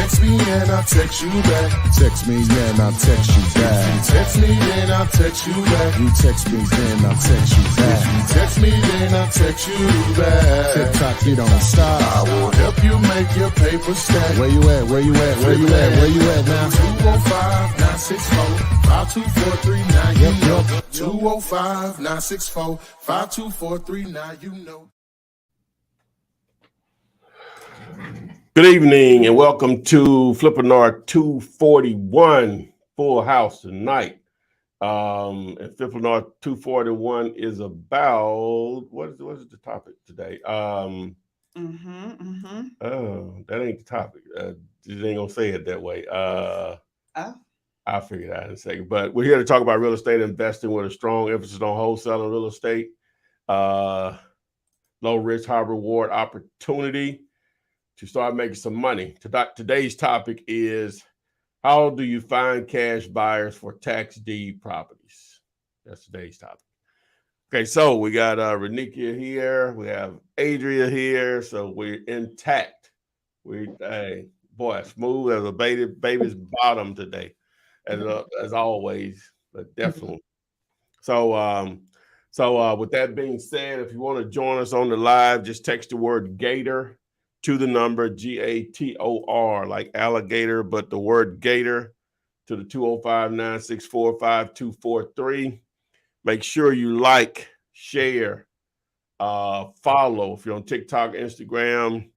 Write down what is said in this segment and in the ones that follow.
text me and I'll text you back. Text me, and I'll text you back. Text me, then I'll text you back. You text me, then I'll text you back. Text me, then I'll text you back. TikTok, you don't stop. I will help you make your paper stack. Where you at? Where you at? Where you at? Where you at now? 205-964-5243. Now you know. 205-964-5243. Now you know. Good evening and welcome to Flippinar 241 Full House tonight. And Flippinar 241 is about what is the topic today? Oh, that ain't the topic. Just ain't gonna say it that way. I'll figure it out in a second. But we're here to talk about real estate investing with a strong emphasis on wholesaling real estate, low risk, high reward opportunity to start making some money. Today's topic is, how do you find cash buyers for tax deed properties? That's today's topic. Okay, so we got Renikia here. We have Adria here. So we're intact. Boy, smooth as a baby's bottom today, as always, but definitely. So with that being said, if you want to join us on the live, just text the word Gator to the number GATOR, like alligator, but the word Gator to the 205-964-5243. Make sure you like, share, follow if you're on TikTok, Instagram,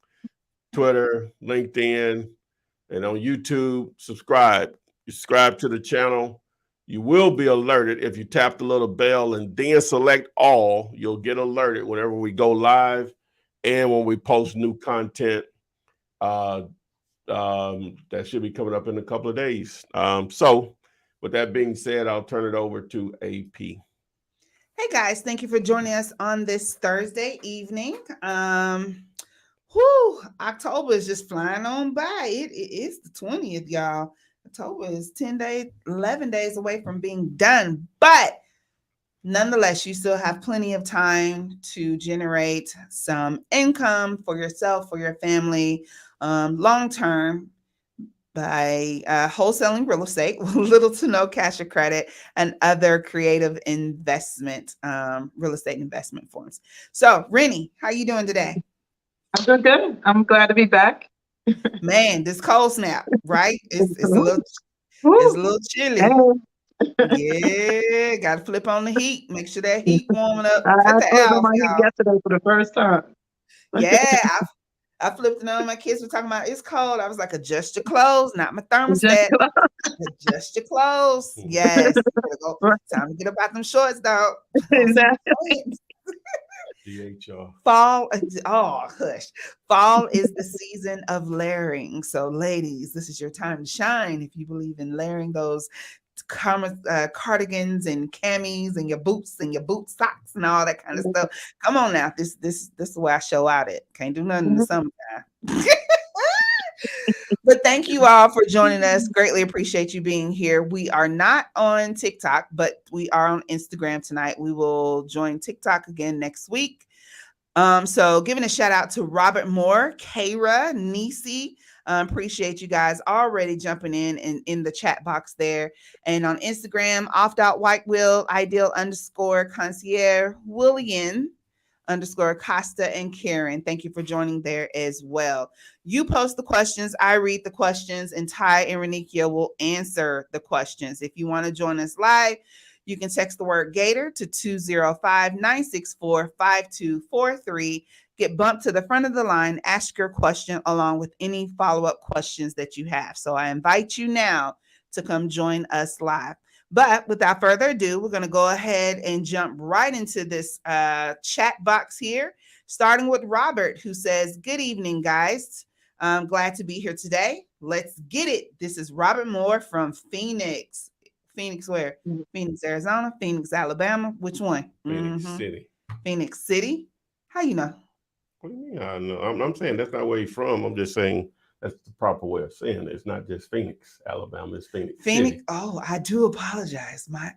Twitter, LinkedIn, and on YouTube. Subscribe to the channel. You will be alerted if you tap the little bell and then select all. You'll get alerted whenever we go live and when we post new content. That should be coming up in a couple of days. So with that being said, I'll turn it over to AP. Hey guys, thank you for joining us on this Thursday evening. October is just flying on by. It is the 20th, y'all. October is 11 days away from being done. But nonetheless, you still have plenty of time to generate some income for yourself, for your family, long-term, by wholesaling real estate with little to no cash or credit and other creative investment, real estate investment forms. So, Rennie, how you doing today? I'm doing good. I'm glad to be back. Man, this cold snap, right? It's a little chilly. Yeah, got to flip on the heat. Make sure that heat warming up. I flipped on my heat yesterday for the first time. Yeah, I flipped it on. My kids were talking about it's cold. I was like, adjust your clothes, not my thermostat. Adjust your clothes. Yes. Time to get up out them shorts, dog. Exactly. DHR. Fall is the season of layering. So, ladies, this is your time to shine if you believe in layering those cardigans and camis and your boots and your boot socks and all that kind of stuff. Come on now, this is the way I show out at. Can't do nothing in the summertime. But thank you all for joining us. Greatly appreciate you being here. We are not on TikTok, but we are on Instagram tonight. We will join TikTok again next week. So giving a shout out to Robert Moore, Kara, Nisi. Appreciate you guys already jumping in the chat box there. And on Instagram, White Will, Ideal _concierge, William _Costa, and Karen. Thank you for joining there as well. You post the questions, I read the questions, and Ty and Renikia will answer the questions. If you want to join us live, you can text the word Gator to 205-964-5243. Get bumped to the front of the line, ask your question along with any follow-up questions that you have. So I invite you now to come join us live. But without further ado, we're going to go ahead and jump right into this chat box here, starting with Robert, who says, good evening, guys. I'm glad to be here today. Let's get it. This is Robert Moore from Phoenix. Phoenix where? Phoenix, Arizona, Phoenix, Alabama. Which one? Phoenix City. Phoenix City. How you know? What do you mean? I know. I'm saying that's not where you're from. I'm just saying that's the proper way of saying it. It's not just Phoenix, Alabama. It's Phoenix City. Oh, I do apologize. My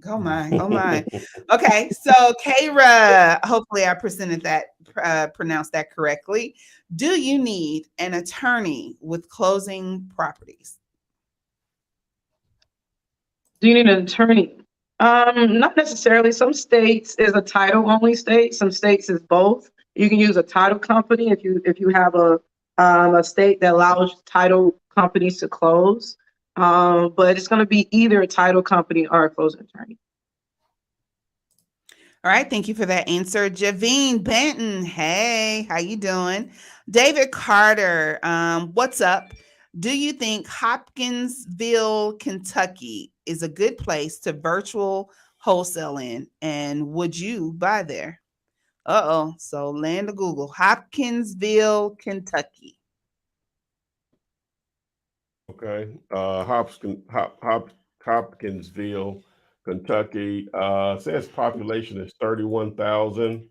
Oh my, oh my. Okay, so Kara, hopefully I pronounced that correctly. Do you need an attorney with closing properties? Do you need an attorney? Not necessarily. Some states is a title only state. Some states is both. You can use a title company if you have a state that allows title companies to close. But it's going to be either a title company or a closing attorney. All right, thank you for that answer. Javine Benton, hey, how you doing? David Carter, what's up? Do you think Hopkinsville, Kentucky is a good place to virtual wholesale in? And would you buy there? So land of Google, Hopkinsville, Kentucky. Okay. Hopkinsville, Kentucky. Says population is 31,000.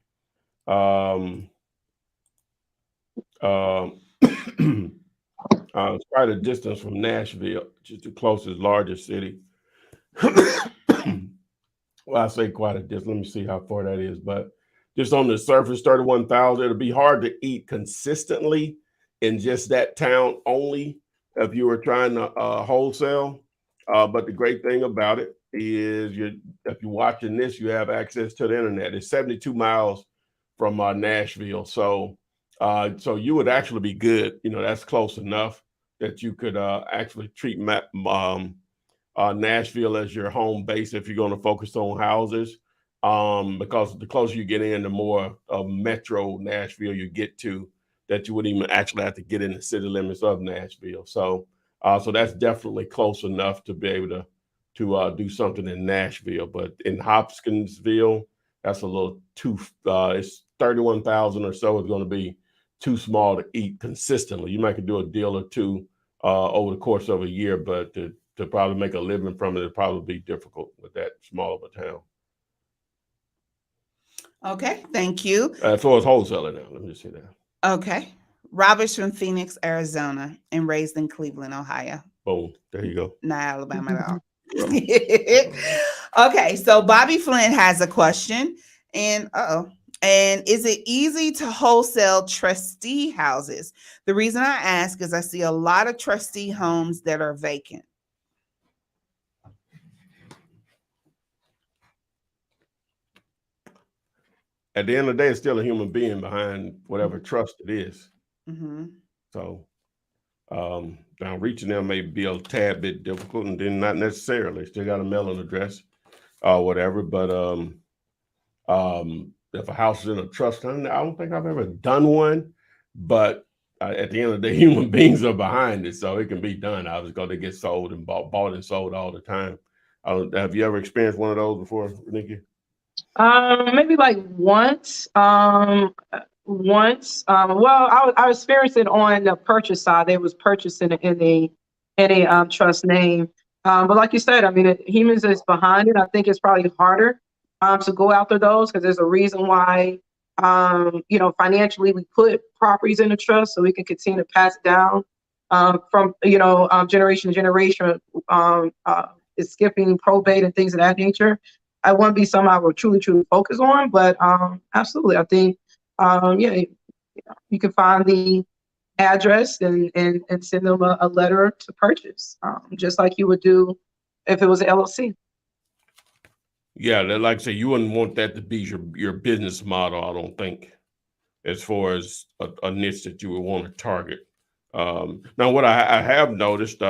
It's quite a distance from Nashville, which is the closest largest city. Well, I say quite a distance. Let me see how far that is. But just on the surface, 31,000. It'll be hard to eat consistently in just that town only if you were trying to wholesale. But the great thing about it is if you're watching this, you have access to the internet. It's 72 miles from Nashville. So you would actually be good. That's close enough that you could actually treat Nashville as your home base if you're going to focus on houses. Because the closer you get in, the more metro Nashville you get to, that you wouldn't even actually have to get in the city limits of Nashville. So that's definitely close enough to be able to do something in Nashville. But in Hopkinsville, that's a little too. It's 31,000 or so. It's going to be too small to eat consistently. You might could do a deal or two over the course of a year, but to probably make a living from it, it'd probably be difficult with that small of a town. Okay, thank you. As far as wholesaling now, let me just say that. Okay. Robert's from Phoenix, Arizona, and raised in Cleveland, Ohio. Boom. There you go. Not Alabama at all. Okay, so Bobby Flynn has a question. And is it easy to wholesale trustee houses? The reason I ask is I see a lot of trustee homes that are vacant. At the end of the day, it's still a human being behind whatever trust it is. Mm-hmm. So now reaching them may be a tad bit difficult, and then not necessarily. Still got a mailing address or whatever. But if a house is in a trust, I don't think I've ever done one. But at the end of the day, human beings are behind it, so it can be done. I was going to get sold and bought and sold all the time. Have you ever experienced one of those before, Nikki? Maybe like once. Well, I experienced it on the purchase side. They was purchasing it in a trust name. But like you said, I mean, humans is behind it. I think it's probably harder to go after those because there's a reason why, financially we put properties in the trust so we can continue to pass it down from generation to generation. It's skipping probate and things of that nature. I want to be something I will truly focus on, but absolutely, I think, you can find the address and send them a letter to purchase, just like you would do if it was an LLC. Yeah, like I say, you wouldn't want that to be your business model, I don't think, as far as a niche that you would want to target. Now, what I have noticed,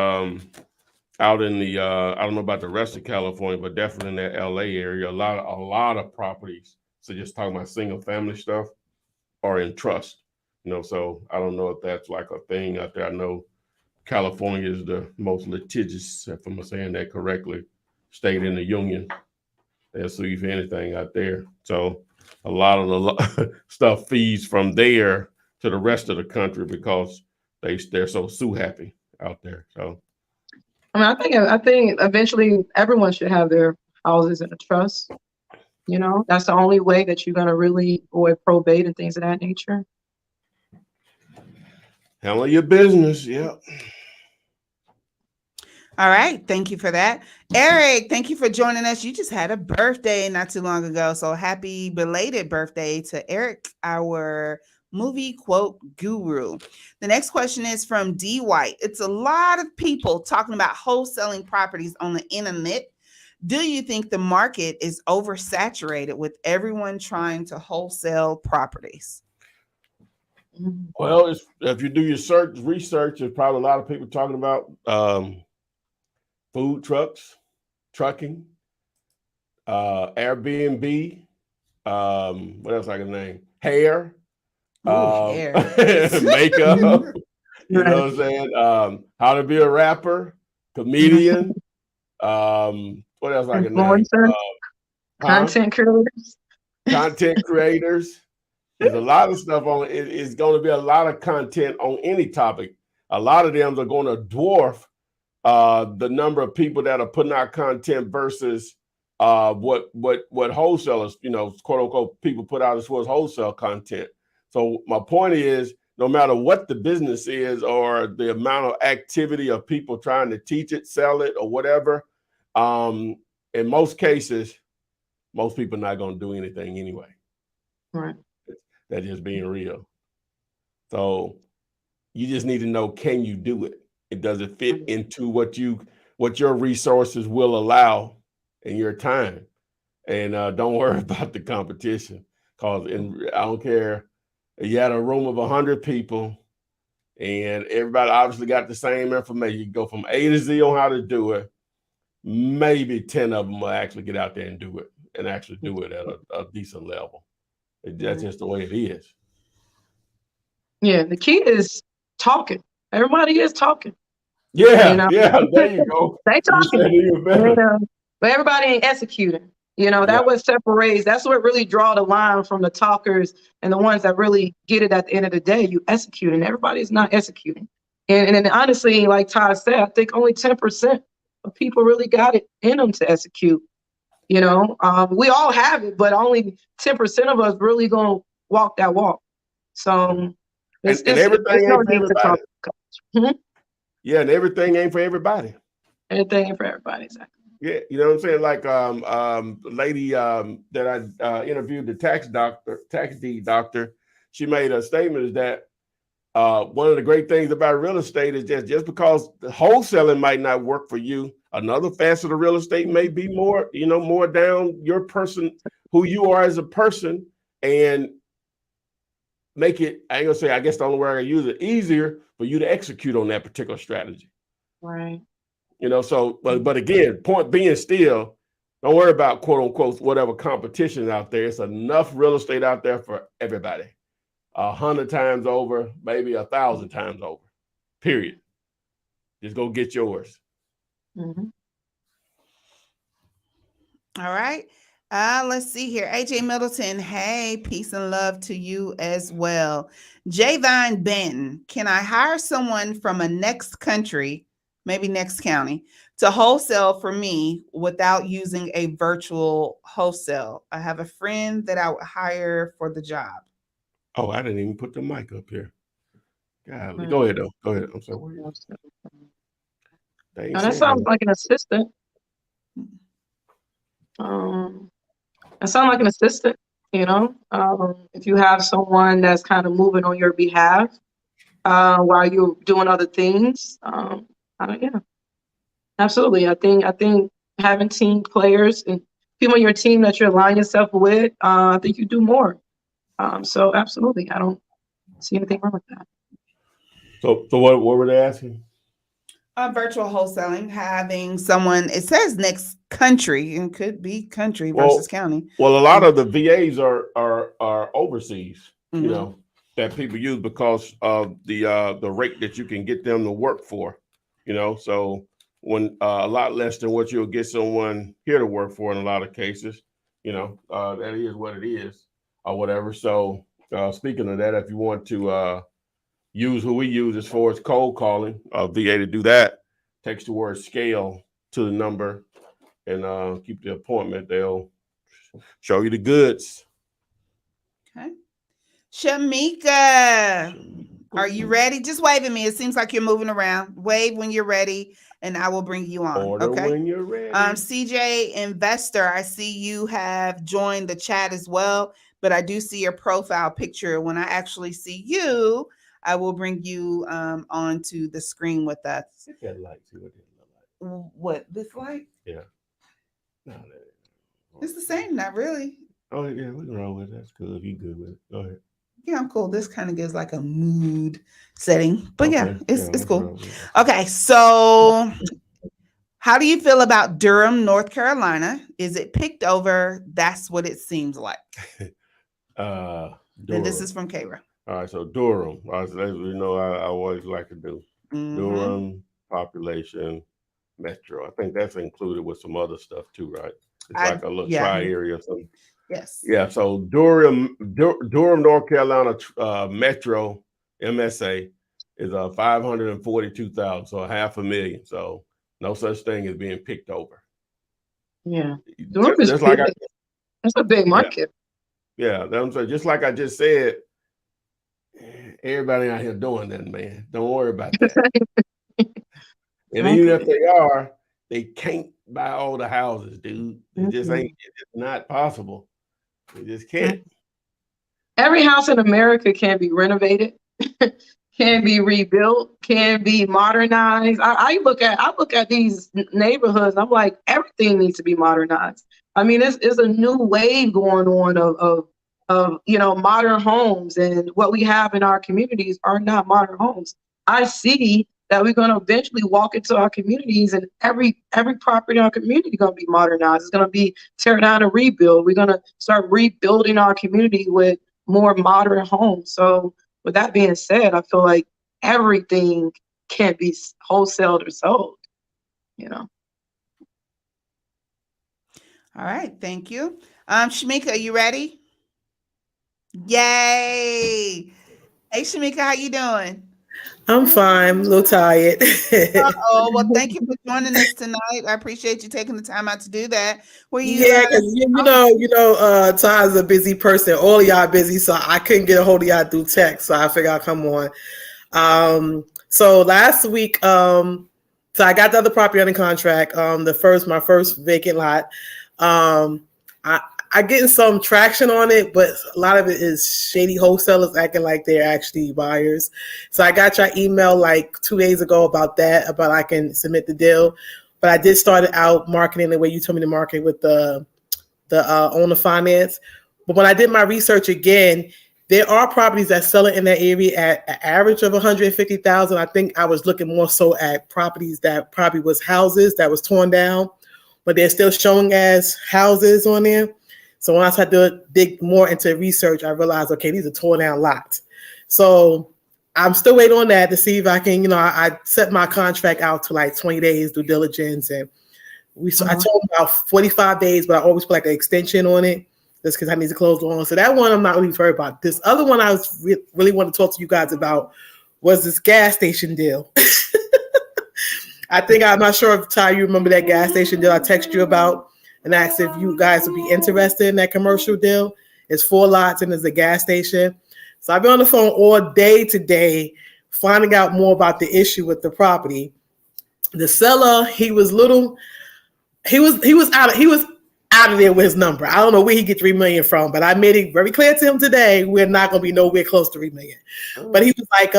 out in the I don't know about the rest of California, but definitely in that LA area, a lot of properties. So just talking about single family stuff are in trust. So I don't know if that's like a thing out there. I know California is the most litigious, if I'm saying that correctly, state in the union. They'll sue you for anything out there. So a lot of the stuff feeds from there to the rest of the country because they're so sue happy out there. So I think eventually everyone should have their houses in a trust. That's the only way that you're going to really avoid probate and things of that nature. Handle your business. Yeah. All right. Thank you for that. Eric, thank you for joining us. You just had a birthday not too long ago. So happy belated birthday to Eric, our movie quote guru. The next question is from D White. It's a lot of people talking about wholesaling properties on the internet. Do you think the market is oversaturated with everyone trying to wholesale properties? Well, if you do your research, there's probably a lot of people talking about food trucks, trucking, Airbnb, what else I can name? Hair, Ooh, hair. makeup, you know Right. what I'm saying? How to be a rapper, comedian, what else I can name? Influencer, Huh? content creators. Content creators. There's a lot of stuff on it. It's going to be a lot of content on any topic. A lot of them are going to dwarf the number of people that are putting out content versus what wholesalers, quote unquote, people put out as far as wholesale content. So my point is, no matter what the business is or the amount of activity of people trying to teach it, sell it, or whatever, in most cases, most people are not going to do anything anyway. Right. That's just being real. So you just need to know, can you do it? It does it fit into what your resources will allow in your time, and don't worry about the competition. Cause I don't care. You had a room of 100 people, and everybody obviously got the same information. You go from A to Z on how to do it. Maybe 10 of them will actually get out there and do it, and actually do it at a decent level. That's just the way it is. Yeah, the key is talking. Everybody is talking. Yeah, yeah, there you go. They You said talking. it even better. But everybody ain't executing. That what separates. That's what really draw the line from the talkers and the ones that really get it at the end of the day. You execute, and everybody is not executing. And honestly, like Todd said, I think only 10% of people really got it in them to execute. We all have it, but only 10% of us really gonna walk that walk. So And it's everything no ain't for need to talk. everybody. Yeah, and everything ain't for everybody. Everything ain't for everybody, exactly. Yeah, you know what I'm saying? Like the lady that I interviewed, the tax deed doctor, she made a statement is that one of the great things about real estate is just because the wholesaling might not work for you, another facet of real estate may be more down your person, who you are as a person, and make it, I ain't gonna say, I guess the only word I use it, easier for you to execute on that particular strategy. Right. So, but again, point being still, don't worry about quote unquote whatever competition out there. It's enough real estate out there for everybody. 100 times over, maybe 1,000 times over. Period. Just go get yours. Mm-hmm. All right. Let's see here. AJ Middleton, hey, peace and love to you as well. Javine Ben, can I hire someone from a next country, maybe next county, to wholesale for me without using a virtual wholesale? I have a friend that I would hire for the job. Oh, I didn't even put the mic up here. God, Right. go ahead though. Go ahead. I'm sorry. Now, that sounds like an assistant. That sounds like an assistant. If you have someone that's kind of moving on your behalf while you're doing other things, yeah, absolutely. I think having team players and people on your team that you align yourself with, I think you do more. So absolutely, I don't see anything wrong with that. So what were they asking? Virtual wholesaling, having someone, it says next country, and could be country versus county. Well, a lot of the VAs are overseas, Mhm. that people use because of the rate that you can get them to work for, so when a lot less than what you'll get someone here to work for in a lot of cases, that is what it is or whatever. So speaking of that, if you want to use who we use as far as cold calling, VA to do that, text the word scale to the number and keep the appointment. They'll show you the goods. Okay. Shamika, are you ready? Just wave at me. It seems like you're moving around. Wave when you're ready, and I will bring you on. Order Okay. when you're ready. CJ Investor, I see you have joined the chat as well, but I do see your profile picture. When I actually see you, I will bring you onto the screen with us. Hit that light. See what it look like. What, this light? Yeah. No, It's the same, not really. oh yeah, we can roll with it. That's good. If you good with it, go ahead. Yeah, I'm cool. This kind of gives like a mood setting, but yeah, Okay. it's let's cool. roll with it. Okay, so how do you feel about Durham, North Carolina? Is it picked over? That's what it seems like. Durham. And this is from Kara. All right, so Durham. As you know, I always like to do Durham population metro. I think that's included with some other stuff too, right? It's like a little tri area or something. Yes. Yeah. So Durham, North Carolina metro MSA is 542,000, so 500,000. So no such thing as being picked over. Yeah, Durham is just like that's a big market. Yeah, that's just like I just said. Everybody out here doing that, man. Don't worry about that. And even if they are, they can't buy all the houses, dude. It just ain't. It's just not possible. They just can't. Every house in America can be renovated, can be rebuilt, can be modernized. I look at these neighborhoods. I'm like, everything needs to be modernized. I mean, it's a new wave going on of modern homes, and what we have in our communities are not modern homes. I see that we're going to eventually walk into our communities, and every property in our community is going to be modernized. It's going to be tear down and rebuild. We're going to start rebuilding our community with more modern homes. So with that being said, I feel like everything can be wholesaled or sold, All right, thank you. Shamika, are you ready? Yay. Hey Shamika, how you doing? I'm fine. I'm a little tired. Well, thank you for joining us tonight. I appreciate you taking the time out to do that. Yeah, because Ty's a busy person. All of y'all busy, so I couldn't get a hold of y'all through text. So I figured I'd come on. So last week, so I got the other property under contract. My first vacant lot. I getting some traction on it, but a lot of it is shady wholesalers acting like they're actually buyers. So I got your email like 2 days ago about I can submit the deal. But I did start out marketing the way you told me to market with the owner finance. But when I did my research again, there are properties that sell it in that area at an average of 150,000. I think I was looking more so at properties that probably was houses that was torn down, but they're still showing as houses on there. So when I started to dig more into research, I realized, okay, these are torn down lots. So I'm still waiting on that to see if I can, I set my contract out to like 20 days due diligence. And I told them about 45 days, but I always put like an extension on it just because I need to close the loan. So that one I'm not really worried about. This other one I was really want to talk to you guys about was this gas station deal. I'm not sure if Ty, you remember that gas station deal I texted you about and asked if you guys would be interested in that commercial deal. It's 4 lots and there's a gas station. So I've been on the phone all day today, finding out more about the issue with the property. The seller, he was out of there with his number. I don't know where he get $3 million from, but I made it very clear to him today we're not going to be nowhere close to $3 million. But he was like,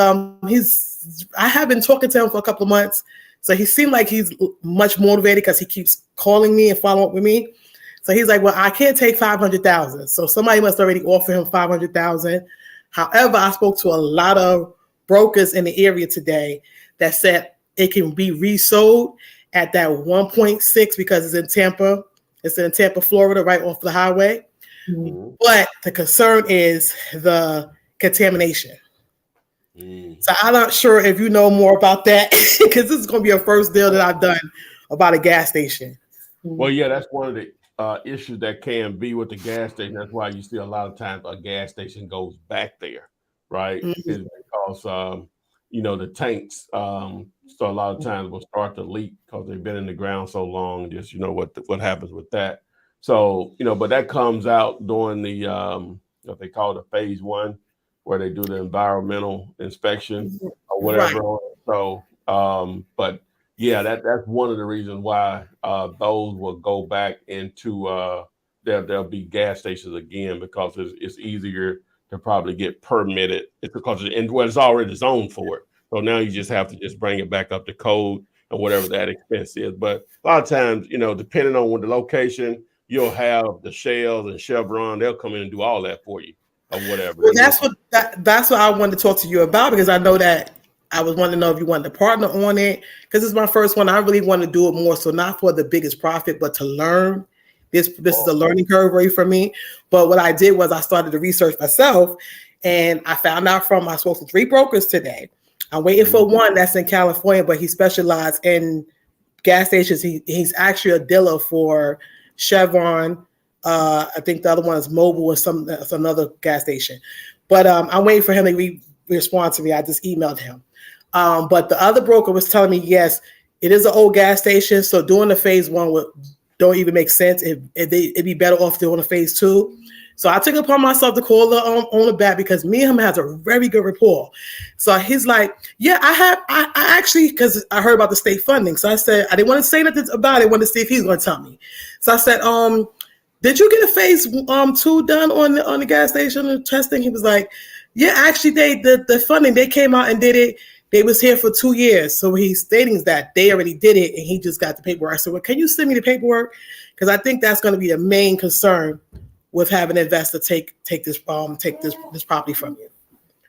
I have been talking to him for a couple of months. So he seemed like he's much motivated because he keeps calling me and following up with me. So he's like, well, I can't take $500,000. So somebody must already offer him $500,000. However, I spoke to a lot of brokers in the area today that said it can be resold at that 1.6 because it's in Tampa. It's in Tampa, Florida, right off the highway. Mm-hmm. But the concern is the contamination. So I'm not sure if you know more about that because this is going to be a first deal that I've done about a gas station. Well, yeah, that's one of the issues that can be with the gas station. That's why you see a lot of times a gas station goes back there, right? Mm-hmm. Is because the tanks. So a lot of times will start to leak because they've been in the ground so long. Just what happens with that. So but that comes out during the what they call the phase 1. where they do the environmental inspection or Right. whatever. So, but yeah, that's one of the reasons why those will go back into there'll be gas stations again, because it's easier to probably get permitted. It's because it's already zoned for it. So now you just have to just bring it back up to code and whatever that expense is. But a lot of times, depending on the location, you'll have the Shells and Chevron. They'll come in and do all that for you or whatever. Well, that's what I wanted to talk to you about, because I know that I was wanting to know if you wanted to partner on it, because it's my first one. I really want to do it more so not for the biggest profit, but to learn. This is a learning curve really for me. But what I did was I started to research myself, and I found out I spoke to 3 brokers today. I'm waiting for one that's in California, but he specializes in gas stations. He's actually a dealer for Chevron. I think the other one is Mobile or some another gas station. But I'm waiting for him to respond to me. I just emailed him. But the other broker was telling me, yes, it is an old gas station, so doing the phase 1 don't even make sense. It'd be better off doing a phase 2. So I took it upon myself to call the owner back, because me and him has a very good rapport. So he's like, yeah, I actually, because I heard about the state funding. So I said, I didn't want to say nothing about it. I wanted to see if he's going to tell me. So I said, did you get a phase 2 done on the gas station and testing? He was like, yeah, actually the funding, they came out and did it. They was here for 2 years. So he's stating that they already did it and he just got the paperwork. I said, well, can you send me the paperwork? Because I think that's going to be the main concern with having an investor take this property from you.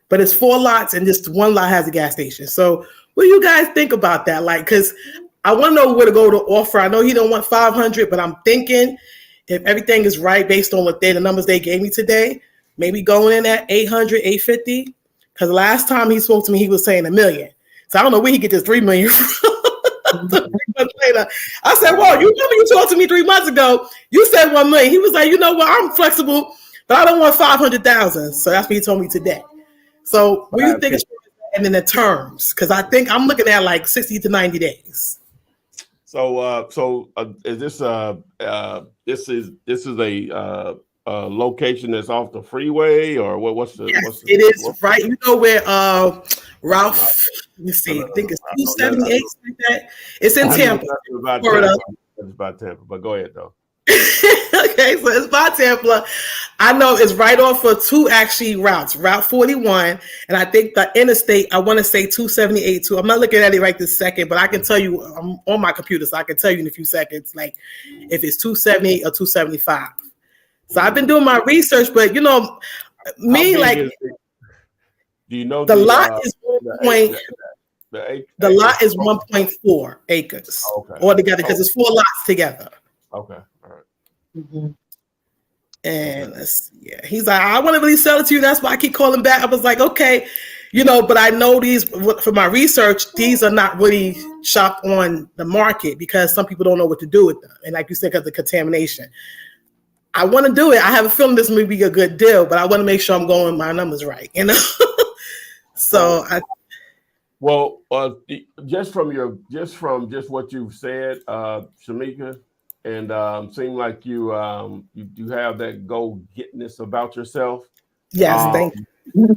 But it's 4 lots and just 1 lot has a gas station. So what do you guys think about that? Like, because I want to know where to go to offer. I know he don't want 500, but I'm thinking if everything is right based on what the numbers they gave me today, maybe going in at 800, 850. Because last time he spoke to me, he was saying $1 million. So I don't know where he get this $3 million from. 3 months later, I said, well, you remember you talked to me 3 months ago. You said $1 million. He was like, you know what? I'm flexible, but I don't want 500,000. So that's what he told me today. So what do you think is, and then the terms? Because I think I'm looking at like 60 to 90 days. So is this is a location that's off the freeway, or what's the? Yes, what's the, it is what's right. You know where Ralph? Let me see. I think it's 278. Like that. It's in Tampa. It's about Tampa, but go ahead though. Okay, so it's by Tampa. I know it's right off of 2 actually routes, Route 41, and I think the interstate, I want to say 278 too. I'm not looking at it right this second, but I can tell you, I'm on my computer, so I can tell you in a few seconds, like if it's 278 or 275. So I've been doing my research, but me, like, do you know the lot is 1. The lot is 1.4 acres altogether, because it's 4 lots together. Okay, all right. Mm-hmm. And he's like, I want to really sell it to you. That's why I keep calling back. I was like, okay, but I know these for my research, these are not really shopped on the market because some people don't know what to do with them. And like you said, because of the contamination. I want to do it. I have a feeling this may be a good deal, but I want to make sure I'm going my numbers right, So just from what you've said, Shamika, and seem like you have that go-getness about yourself. Yes, thank you.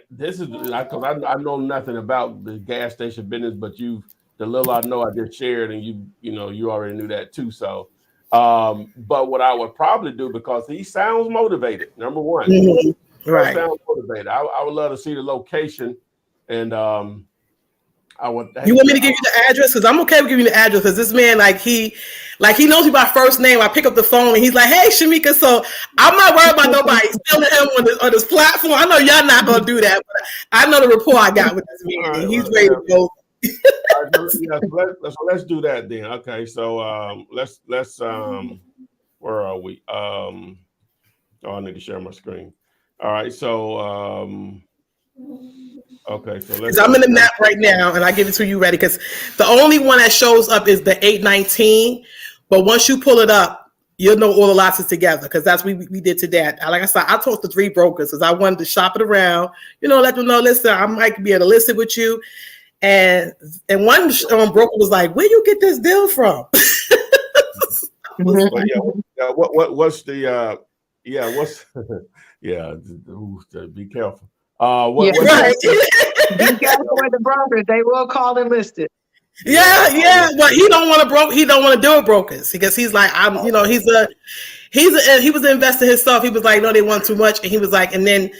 This is because I know nothing about the gas station business, but the little I know I just shared, and you already knew that too. So, but what I would probably do, because he sounds motivated. Number one, right? Sounds motivated. I would love to see the location, and I would. You want me to give you the address? Because I'm okay with giving you the address. Because this man, he knows me by first name. I pick up the phone and he's like, "Hey, Shamika." So I'm not worried about nobody stealing him on this platform. I know y'all not gonna do that, but I know the rapport I got with this man. Right, he's ready to go. So let's do that then. Okay, so let's where are we? I need to share my screen. All right, so okay, so I'm in the map right now, and I give it to you ready, because the only one that shows up is the 819. But once you pull it up, you'll know all the lots is together, because that's what we did today. Like I said, I talked to 3 brokers because I wanted to shop it around. Let them know, listen, I might be able to list it with you. And one broker was like, "Where you get this deal from?" Yeah, be careful. Yeah, What Right. be careful with the brokers. They will call and list it. Yeah. But he don't want to He don't want to deal with brokers because he's like, he was investing himself. He was like, no, they want too much, and he was like, and then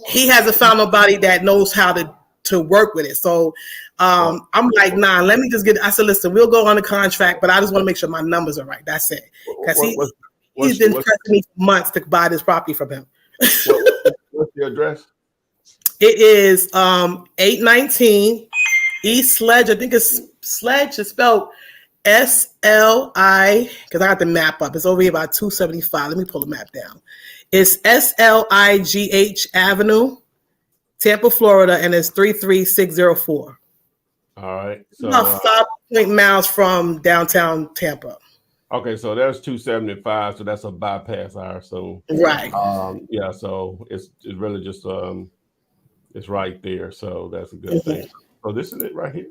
he hasn't found nobody that knows how to work with it. So I'm like, nah, let me just get. I said, listen, we'll go on the contract, but I just want to make sure my numbers are right. That's it, because he's been pressing me for months to buy this property from him. What's the address? It is 819 East Sledge. I think it's Sledge. It's spelled SLI, because I got the map up. It's over here about 275. Let me pull the map down. It's SLIGH Avenue, Tampa, Florida, and it's 33604. All right. So about 5 miles from downtown Tampa. Okay, so there's 275, so that's a bypass, I assume. Right. Yeah, so it's really just it's right there, so that's a good thing. So this is it right here.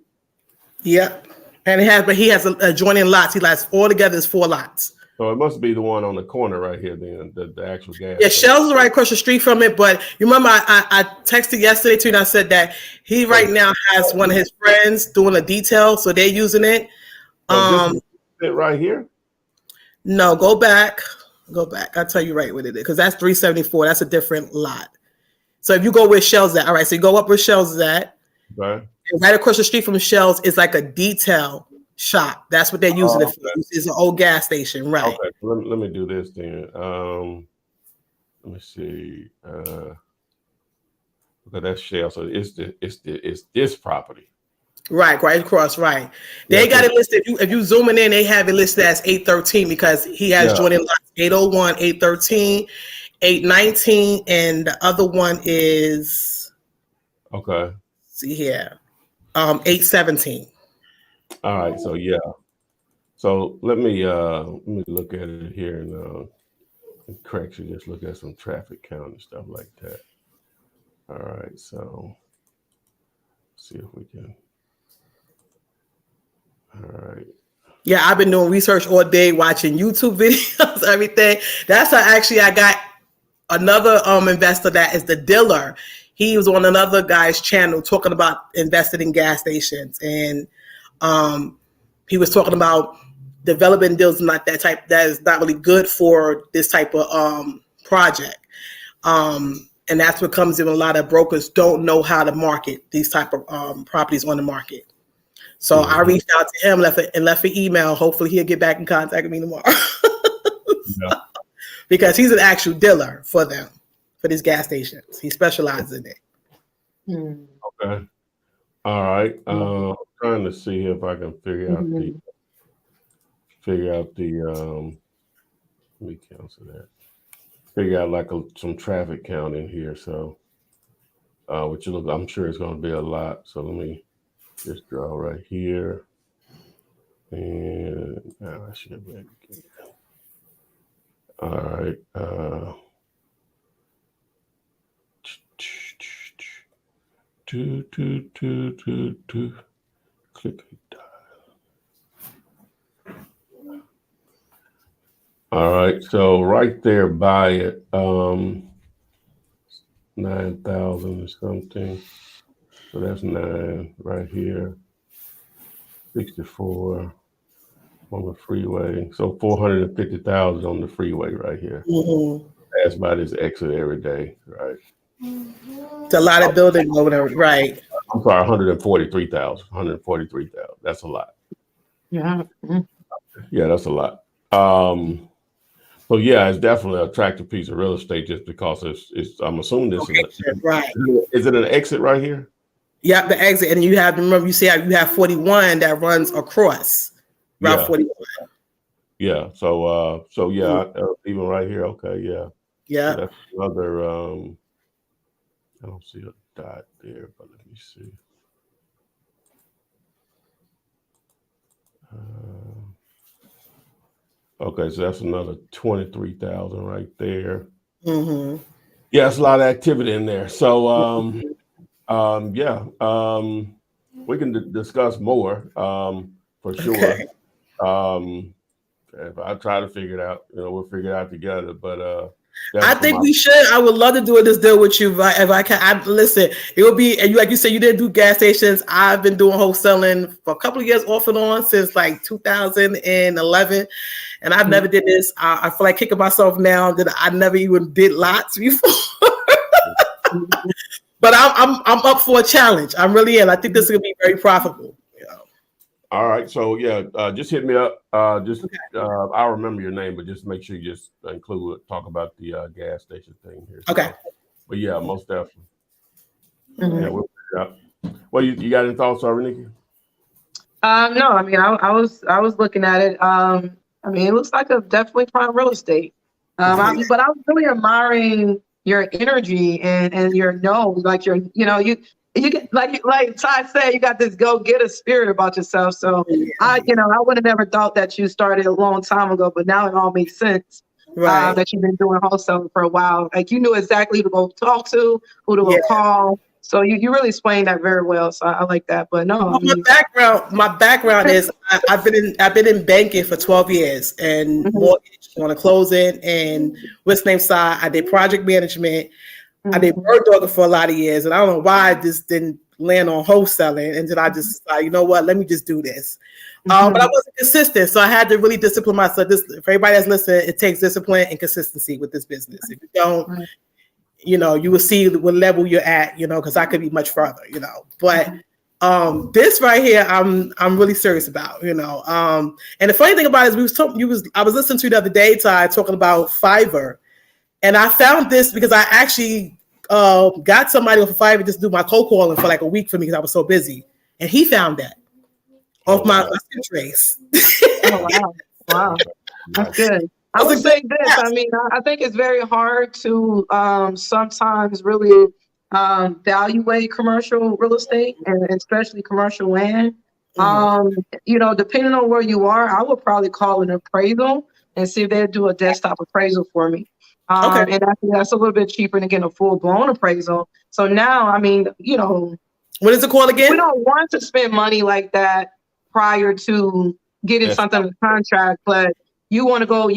Yep. And he has adjoining lots. He has all together is 4 lots. So it must be the one on the corner right here, then the actual gas. Yeah, Shell's is right across the street from it. But you remember I texted yesterday too, and I said that he right now has one of his friends doing a detail, so they're using it. So this is it right here. No, go back. I'll tell you right what it is, because that's 374. That's a different lot. So if you go where Shell's at, all right. So you go up where Shell's is at. Okay. And right across the street from Shell's is like a detail shop. That's what they're using it for. It's an old gas station, right? Okay. Let me do this then. Let me see. Okay, that's Shell. So it's this property. Right across, right. They got it listed. If you zooming in, they have it listed as 813 because he has joining lots 801, 813, 819, and the other one is see here, 817. All right, so yeah. So let me look at it here and correction, just look at some traffic count and stuff like that. All right, so see if we can. All right. Yeah, I've been doing research all day, watching YouTube videos, everything. That's how actually I got another investor that is the dealer. He was on another guy's channel talking about investing in gas stations, and he was talking about developing deals not that type. That is not really good for this type of project. And that's what comes in. A lot of brokers don't know how to market these type of properties on the market. So I reached out to him, left an email. Hopefully he'll get back in contact with me tomorrow. Because he's an actual dealer for them, for these gas stations. He specializes in it. Okay. All right. I'm trying to see if I can figure out the let me cancel that. Figure out like some traffic count in here. So which I'm sure it's gonna be a lot. So let me just draw right here. And now I should be able to get it. All right. Click. All right. So right there by it, 9,000 or something. So that's 9 right here. 64 on the freeway. So 450,000 on the freeway right here. Pass by this exit every day, right? It's a lot of buildings over there, right? I'm sorry, 143,000. 143,000. That's a lot. Yeah. Yeah, that's a lot. So yeah, it's definitely an attractive piece of real estate just because it's I'm assuming this right. Is it an exit right here? Yeah, the exit, and you have, remember, you see how you have 41 that runs across Route 41. Yeah. So yeah, even right here. Okay. Yeah. Yeah. So that's another. I don't see a dot there, but let me see. Okay, so that's another 23,000 right there. Yeah, it's a lot of activity in there. So we can discuss more for sure. Okay. If I try to figure it out, we'll figure it out together. But I think we should. I would love to do this deal with you if I can. Listen, it will be, and you, like you said, you didn't do gas stations. I've been doing wholesaling for a couple of years off and on since like 2011, and I've never did this. I feel like kicking myself now that I never even did lots before. But I'm up for a challenge. I really am. I think this is gonna be very profitable. All right, so yeah, just hit me up. I'll remember your name, but just make sure you just talk about the gas station thing here. Okay. But yeah, most definitely. Yeah, we'll figure it out. Well, you got any thoughts already, Nikki? No, I mean, I was looking at it. I mean, it looks like a definitely prime real estate. But I was really admiring your energy and your like you get like Ty said, you got this go-getter spirit about yourself. So I would have never thought that you started a long time ago, but now it all makes sense. Right. That you've been doing wholesaling for a while. Like you knew exactly who to go talk to, who to go call. So you really explained that very well. So I like that. But no, well, my background is I've been in banking for 12 years and mortgage on a closing and what's name side. I did project management. I did bird dogging for a lot of years, and I don't know why I just didn't land on wholesaling. And then I just you know what, let me just do this. But I wasn't consistent, so I had to really discipline myself. For everybody that's listening, it takes discipline and consistency with this business. If you don't, you will see what level you're at, because I could be much further, But this right here, I'm really serious about, And the funny thing about it is I was listening to you the other day, Ty, talking about Fiverr, and I found this because I actually got somebody off of Fiverr just to do my cold calling for like a week for me because I was so busy, and he found that off my trace. Oh wow, that's good. I would say this. I mean, I think it's very hard to sometimes really evaluate commercial real estate and especially commercial land. Depending on where you are, I would probably call an appraisal and see if they'd do a desktop appraisal for me. And I think that's a little bit cheaper than getting a full blown appraisal. So now, I mean, what is it called again? We don't want to spend money like that prior to getting something in the contract, but you want to go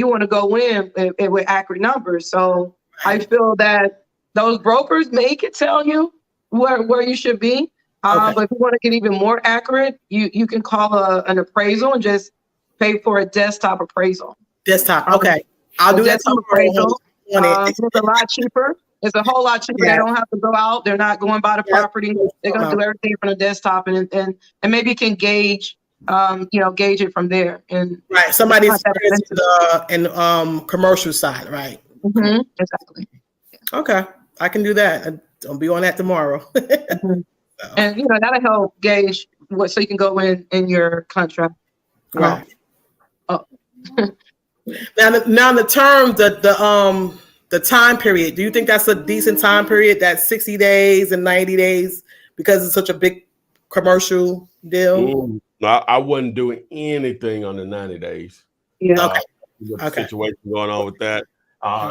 in with accurate numbers. So I feel that those brokers may could tell you where you should be. But if you want to get even more accurate, you can call an appraisal and just pay for a desktop appraisal. Desktop. Okay. I'll do that. Appraisal. It's a lot cheaper. It's a whole lot cheaper. They don't have to go out. They're not going by the property. They're going to do everything from the desktop and maybe can gauge gauge it from there. And somebody's in commercial side, right? Exactly. Okay, I can do that. I'll be on that tomorrow. And that'll help gauge so you can go in your contract. Right. Now the term, the time period. Do you think that's a decent time period? That's 60 days and 90 days because it's such a big commercial deal. No, I wasn't doing anything under 90 days. Yeah. With the situation going on with that.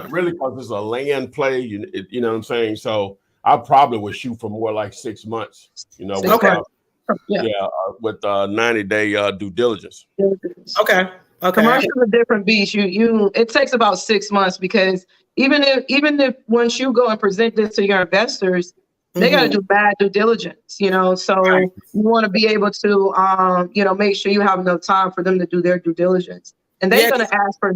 Really, because it's a land play, you know what I'm saying? So I probably would shoot for more like 6 months, with 90-day due diligence. Okay. Commercial is a different beast. It takes about 6 months because even if once you go and present this to your investors, they got to do bad due diligence, so you want to be able to, make sure you have enough time for them to do their due diligence. And they're going to ask for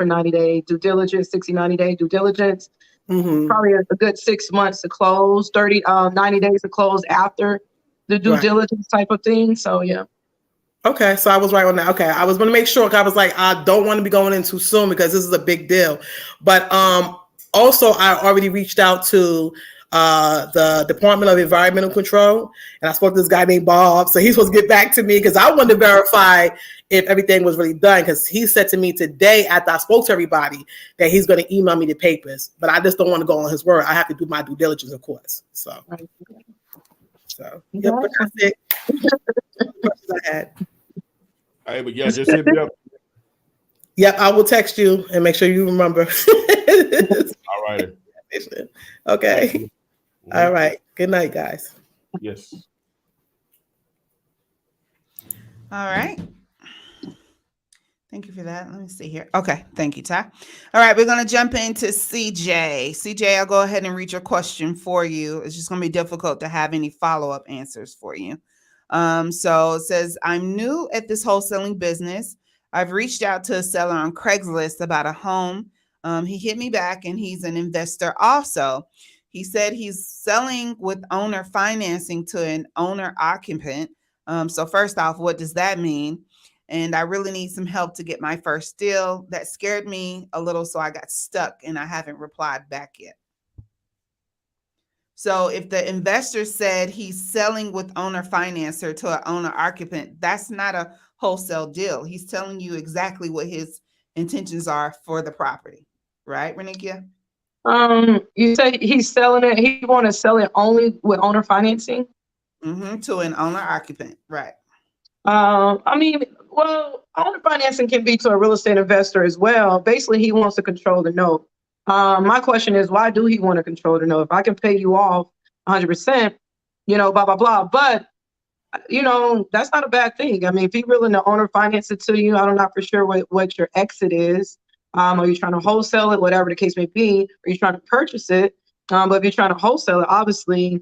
90-day due diligence, 90-day due diligence, probably a good 6 months to close, 90 days to close after the due diligence type of thing. So, yeah. Okay, so I was right on that. Okay, I was going to make sure. I was like, I don't want to be going in too soon because this is a big deal. But also, I already reached out to the Department of Environmental Control, and I spoke to this guy named Bob. So he's supposed to get back to me because I wanted to verify if everything was really done. Because he said to me today after I spoke to everybody that he's going to email me the papers, but I just don't want to go on his word. I have to do my due diligence, of course. So yep, that's it. I had. Hey, but yeah, just hit me up. Yep, I will text you and make sure you remember. All right. Okay. All right. Good night, guys. Yes. All right. Thank you for that. Let me see here. Okay. Thank you, Ty. All right. We're going to jump into CJ. CJ, I'll go ahead and read your question for you. It's just going to be difficult to have any follow-up answers for you. So it says, I'm new at this wholesaling business. I've reached out to a seller on Craigslist about a home. He hit me back and he's an investor also. He said he's selling with owner financing to an owner occupant. So first off, what does that mean? And I really need some help to get my first deal. That scared me a little, so I got stuck and I haven't replied back yet. So if the investor said he's selling with owner financer to an owner occupant, that's not a wholesale deal. He's telling you exactly what his intentions are for the property. Right, Renikia? You say he's selling it. He want to sell it only with owner financing? To an owner occupant, right. I mean, well, owner financing can be to a real estate investor as well. Basically, he wants to control the note. My question is, why do he want to control the note? If I can pay you off 100%, blah, blah, blah. But, that's not a bad thing. I mean, if he's willing to owner finance it to you, I'm not for sure what your exit is. Are you trying to wholesale it, whatever the case may be? Are you trying to purchase it? But if you're trying to wholesale it, obviously,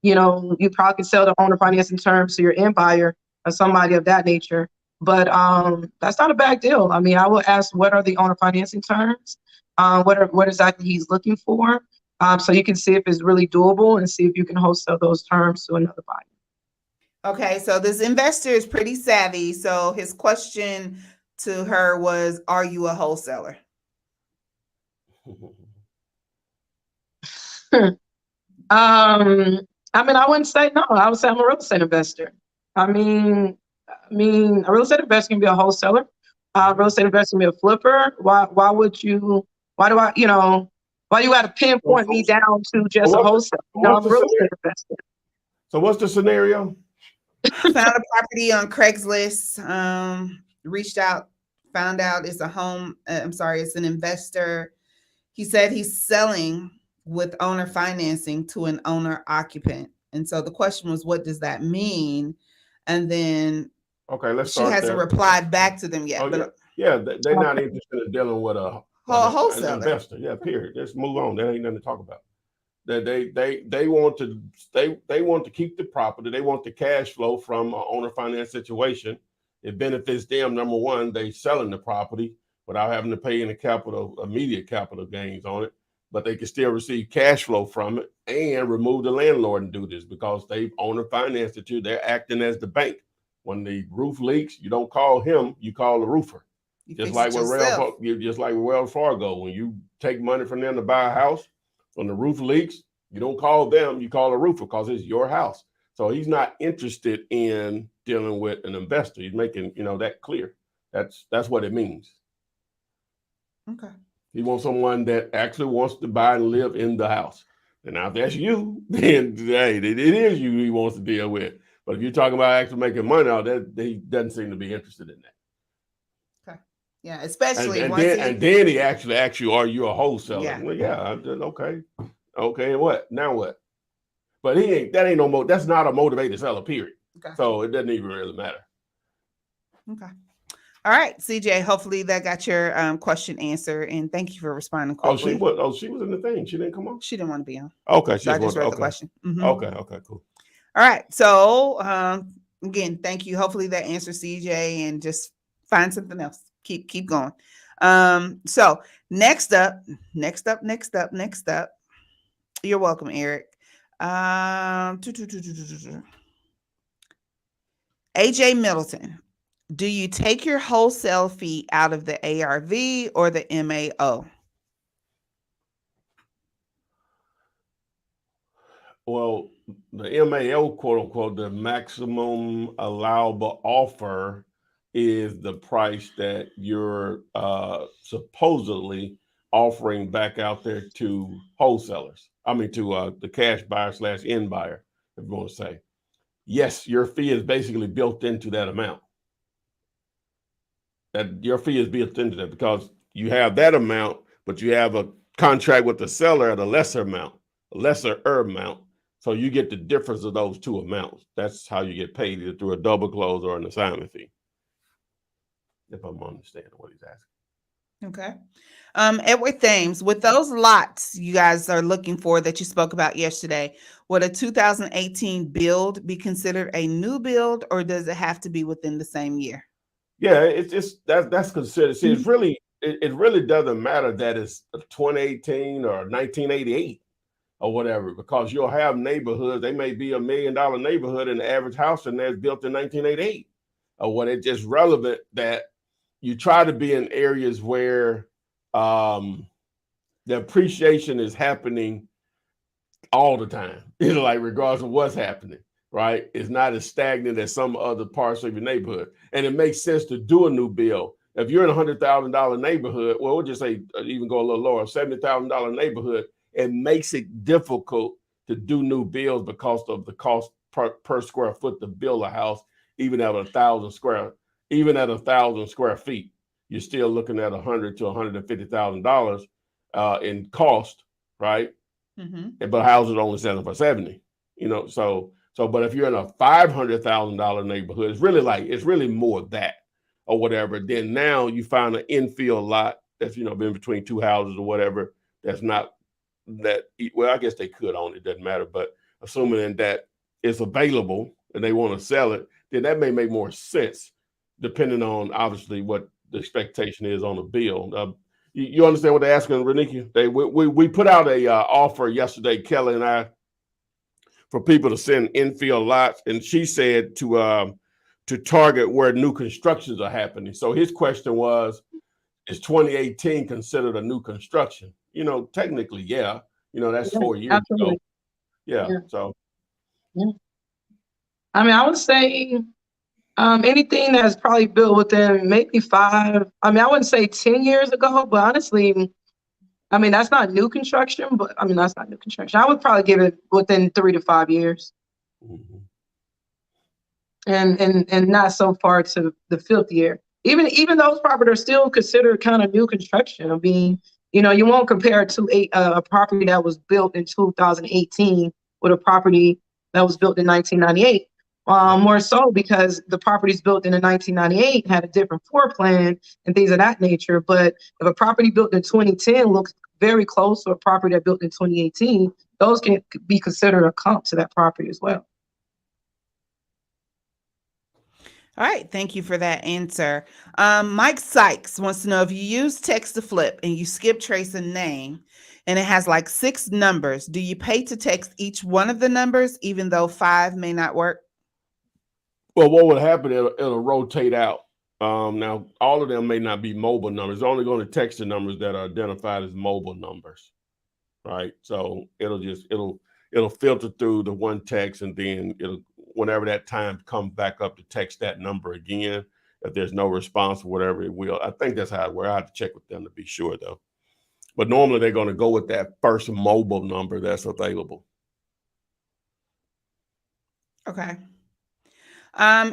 you probably can sell the owner financing terms to your end buyer or somebody of that nature. But that's not a bad deal. I mean, I will ask, what are the owner financing terms? What exactly he's looking for? So you can see if it's really doable and see if you can wholesale those terms to another buyer. Okay, so this investor is pretty savvy. So his question to her was, are you a wholesaler? I mean, I wouldn't say no. I would say I'm a real estate investor. I mean, a real estate investor can be a wholesaler. Real estate investor can be a flipper. Why do you got to pinpoint me down to just a wholesaler? I'm a real estate investor. So what's the scenario? Found a property on Craigslist, reached out, found out it's a home. It's an investor. He said he's selling with owner financing to an owner occupant. And so the question was, what does that mean? And then she hasn't replied back to them yet. Oh, but yeah, they're not interested in dealing with an investor. Yeah, period. Let's move on. That ain't nothing to talk about. They want to keep the property. They want the cash flow from an owner finance situation. It benefits them. Number one, they selling the property without having to pay any immediate capital gains on it, but they can still receive cash flow from it and remove the landlord and do this because they owner financed it too. They're acting as the bank. When the roof leaks, you don't call him, you call the roofer. Just like with Wells Fargo, when you take money from them to buy a house, when the roof leaks, you don't call them, you call a roofer because it's your house. So he's not interested in dealing with an investor. He's making, that clear. That's what it means. Okay. He wants someone that actually wants to buy and live in the house. And now if that's you, then hey, it is you he wants to deal with. But if you're talking about actually making money out of that, he doesn't seem to be interested in that. Okay. Yeah, especially and then he actually asks you, are you a wholesaler? Yeah. Well, yeah, okay. Okay, and what? Now what? But that's not a motivated seller, period. Okay. So it doesn't even really matter. Okay. All right, CJ, hopefully that got your question answered, and thank you for responding quickly. She was in the thing. She didn't come on? She didn't want to be on. Okay. So I just read the question. Mm-hmm. Okay, cool. All right. So again, thank you. Hopefully that answers CJ, and just find something else. Keep going. So next up. You're welcome, Eric. AJ Middleton. Do you take your wholesale fee out of the ARV or the MAO? Well, the MAO, quote unquote, the maximum allowable offer is the price that you're supposedly offering back out there to wholesalers. I mean, to the cash buyer / end buyer, if you want to say. Yes, your fee is basically built into that amount. That your fee is built into that because you have that amount, but you have a contract with the seller at a lesser amount. So you get the difference of those two amounts. That's how you get paid, either through a double close or an assignment fee. if I'm understanding what he's asking. Okay. Edward Thames, with those lots you guys are looking for that you spoke about yesterday, would a 2018 build be considered a new build, or does it have to be within the same year? Yeah, it's just that's considered. See, it really doesn't matter that it's 2018 or 1988 or whatever, because you'll have neighborhoods. They may be $1 million neighborhood, and the average house in there is built in 1988 or what. It's just relevant that you try to be in areas where the appreciation is happening all the time, like regardless of what's happening, right? It's not as stagnant as some other parts of your neighborhood. And it makes sense to do a new build. If you're in a $100,000 neighborhood, well, we'll just say even go a little lower, $70,000 neighborhood, it makes it difficult to do new builds because of the cost per square foot to build a house, even at 1,000 square feet. You're still looking at $100,000 to $150,000 in cost, right? Mm-hmm. But houses only selling for 70, but if you're in a $500,000 neighborhood, it's really more of that or whatever. Then now you find an infill lot that's, been between two houses or whatever. That's not that, well, I guess they could own it, doesn't matter. But assuming that it's available and they want to sell it, then that may make more sense depending on obviously what the expectation is on the bill. You understand what they're asking, Renika? We put out a offer yesterday, Kelly and I, for people to send infill lots, and she said to target where new constructions are happening. So his question was, is 2018 considered a new construction? Technically, yeah. That's 4 years absolutely. ago. Yeah. So. Yeah. I mean, I would say anything that's probably built within maybe 5. I mean, I wouldn't say 10 years ago, but honestly, I mean, that's not new construction, but I mean, that's not new construction. I would probably give it within 3 to 5 years. Mm-hmm. And not so far to the 5th year. Even those properties are still considered kind of new construction. I mean, you won't compare it to a property that was built in 2018 with a property that was built in 1998. More so because the properties built in 1998 had a different floor plan and things of that nature. But if a property built in 2010 looks very close to a property that built in 2018, those can be considered a comp to that property as well. All right. Thank you for that answer. Mike Sykes wants to know, if you use text to flip and you skip trace a name and it has like 6 numbers, do you pay to text each one of the numbers, even though 5 may not work? Well, what would happen, it'll rotate out. Now, all of them may not be mobile numbers. It's only going to text the numbers that are identified as mobile numbers, right? So it'll filter through the one text, and then whenever that time comes back up to text that number again, if there's no response or whatever, it will. I think that's how it works. I have to check with them to be sure, though. But normally they're going to go with that first mobile number that's available. Okay.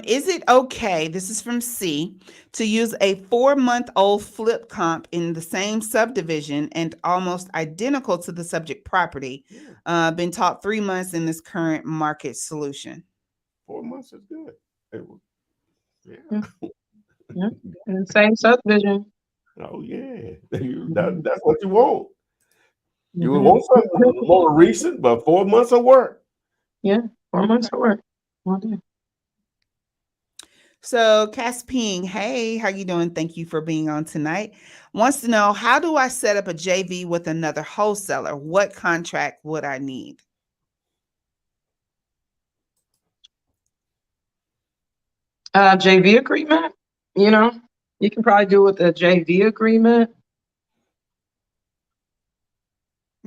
Is it okay, this is from C, to use a 4-month-old flip comp in the same subdivision and almost identical to the subject property? Been taught 3 months in this current market solution. 4 months is good. Yeah. Yeah. In the same subdivision. Oh yeah, that's what you want. You would want something more recent, but 4 months of work. Yeah, 4 months of work. Well done. So Caspine, hey, how you doing? Thank you for being on tonight. Wants to know, how do I set up a JV with another wholesaler? What contract would I need? JV agreement. You can probably do it with a JV agreement.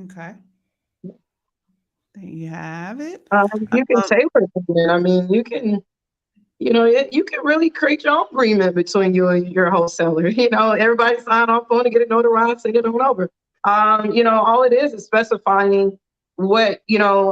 Okay. There you have it. You can tailor it. I mean, you can. You can really create your own agreement between you and your wholesaler. Everybody sign off on it, get it notarized, send it on over. All it is specifying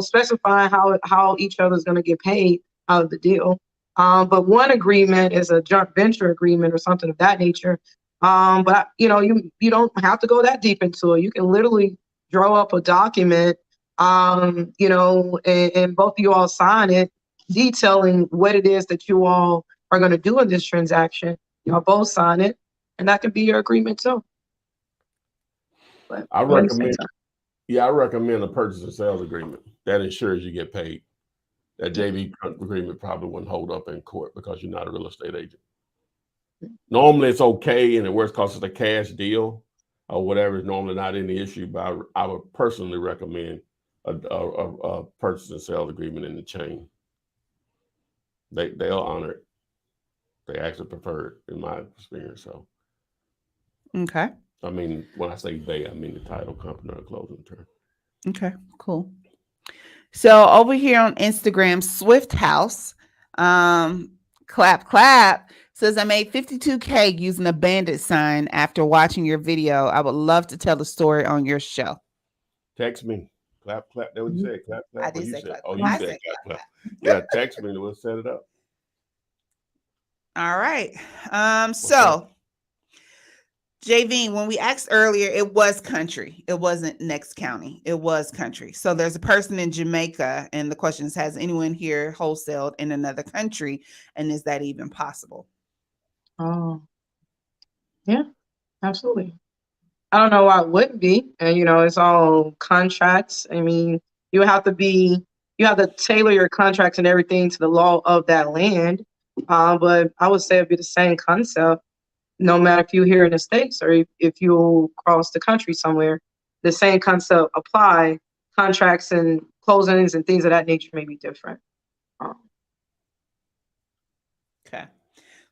specifying how each other's going to get paid out of the deal. But one agreement is a joint venture agreement or something of that nature. But you don't have to go that deep into it. You can literally draw up a document, and both of you all sign it, detailing what it is that you all are going to do in this transaction. Y'all both sign it, and that could be your agreement too. But I what do you think, recommend, Tom? I recommend a purchase and sales agreement that ensures you get paid. That JV agreement probably wouldn't hold up in court because you're not a real estate agent. Normally it's okay, and the worst cause it's a cash deal or whatever is normally not any issue, but I would personally recommend a purchase and sales agreement in the chain. They'll honor it. They actually prefer it in my experience. So, Okay. I mean, when I say they, I mean the title company or closing attorney. Okay, cool. So over here on Instagram, Swift House, clap, says I made 52K using a bandit sign after watching your video. I would love to tell the story on your show. Text me. Clap. That what you said? Clap. I What did you say said? clap. Oh, you I said said clap. Yeah, text me and we'll set it up. All right. So JV, when we asked earlier, it was country. It wasn't next county. It was country. So there's a person in Jamaica, and the question is, has anyone here wholesaled in another country? And is that even possible? Oh, yeah, absolutely. I don't know why it wouldn't be. And, it's all contracts. I mean, you have to tailor your contracts and everything to the law of that land. But I would say it'd be the same concept, no matter if you're here in the States or if you cross the country somewhere. The same concept apply. Contracts and closings and things of that nature may be different. Okay.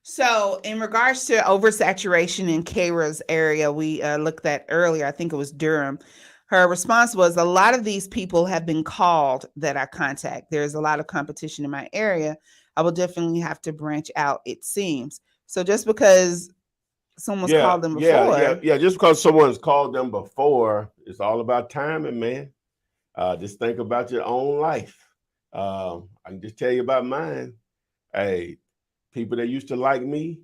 So in regards to oversaturation in Kara's area, we looked at earlier, I think it was Durham. Her response was, a lot of these people have been called that I contact. There's a lot of competition in my area. I will definitely have to branch out, it seems. So just because someone's called them before. Yeah. Just because someone's called them before, it's all about timing, man. Just think about your own life. I can just tell you about mine. Hey, people that used to like me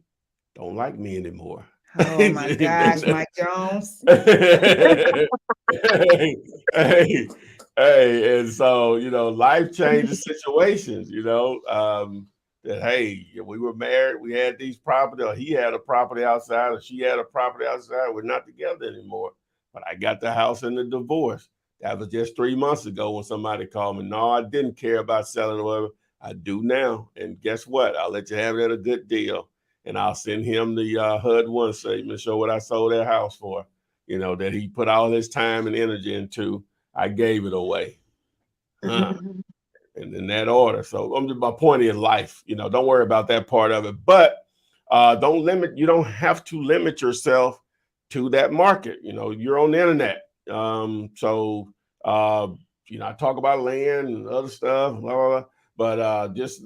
don't like me anymore. Oh my gosh, Mike Jones. hey, and so life changes situations. That hey, we were married, we had these property, or he had a property outside, or she had a property outside. We're not together anymore. But I got the house in the divorce. That was just 3 months ago when somebody called me. No, I didn't care about selling or whatever. I do now. And guess what? I'll let you have it at a good deal. And I'll send him the HUD-1 statement, show what I sold that house for, that he put all his time and energy into. I gave it away. And in that order. So my point is life, don't worry about that part of it. But you don't have to limit yourself to that market. You're on the internet. I talk about land and other stuff, blah, blah, blah, but just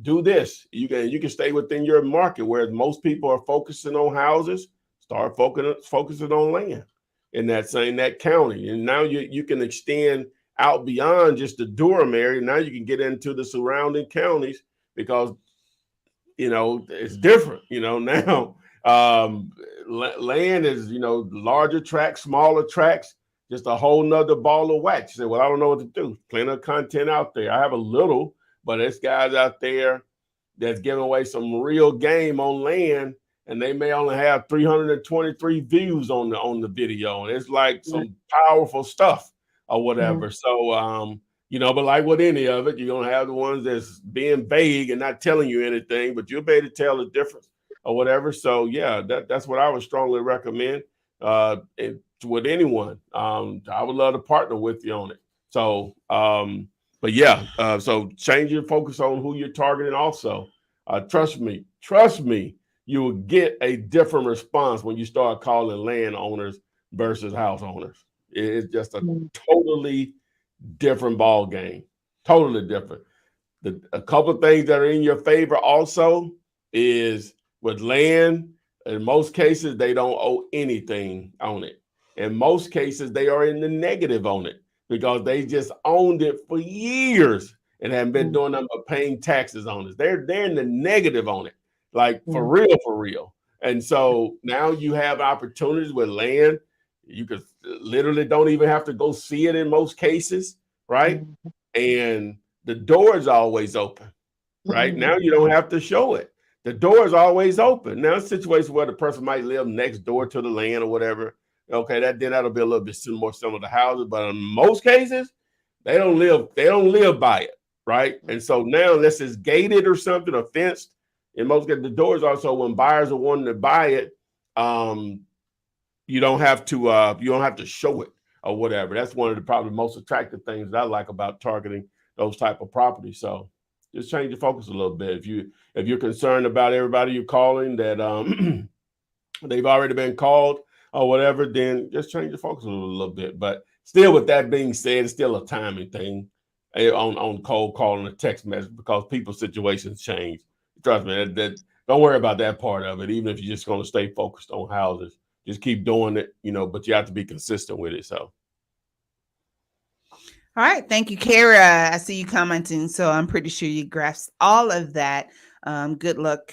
do this. You can stay within your market, whereas most people are focusing on houses. Start focusing on land in that county, and now you can extend out beyond just the Durham area. Now you can get into the surrounding counties because it's different. Now land is larger tracts, smaller tracts, just a whole nother ball of wax. You say, well, I don't know what to do. Plenty of content out there. I have a little, but there's guys out there that's giving away some real game on land, and they may only have 323 views on the video, and it's like some powerful stuff or whatever. So but like with any of it, you're gonna have the ones that's being vague and not telling you anything, but you'll be able to tell the difference or whatever. So yeah, that's what I would strongly recommend with anyone. I would love to partner with you on it. So so change your focus on who you're targeting also. Trust me, you will get a different response when you start calling landowners versus house owners. It's just a totally different ball game. Totally different. A couple of things that are in your favor also is with land, in most cases, they don't owe anything on it. In most cases, they are in the negative on it because they just owned it for years and haven't been doing nothing but paying taxes on it. They're in the negative on it, like for real. And so now you have opportunities with land. You could literally don't even have to go see it in most cases, right? And the door is always open, right? Now you don't have to show it. the door is always open. Now, a situation where the person might live next door to the land or whatever, okay, that'll be a little bit more similar to houses. But in most cases, they don't live by it, right? And so now, unless it's gated or something or fenced, in most cases, the doors also, when buyers are wanting to buy it, you don't have to show it or whatever. That's one of the probably most attractive things that I like about targeting those type of properties. So just change your focus a little bit. If you're concerned about everybody you're calling that they've already been called or whatever, then just change your focus a little bit. But still, with that being said, it's still a timing thing on cold calling a text message, because people's situations change. Trust me, don't worry about that part of it. Even if you're just going to stay focused on houses, just keep doing it, but you have to be consistent with it. So. All right. Thank you, Kara. I see you commenting, so I'm pretty sure you grasped all of that. Good luck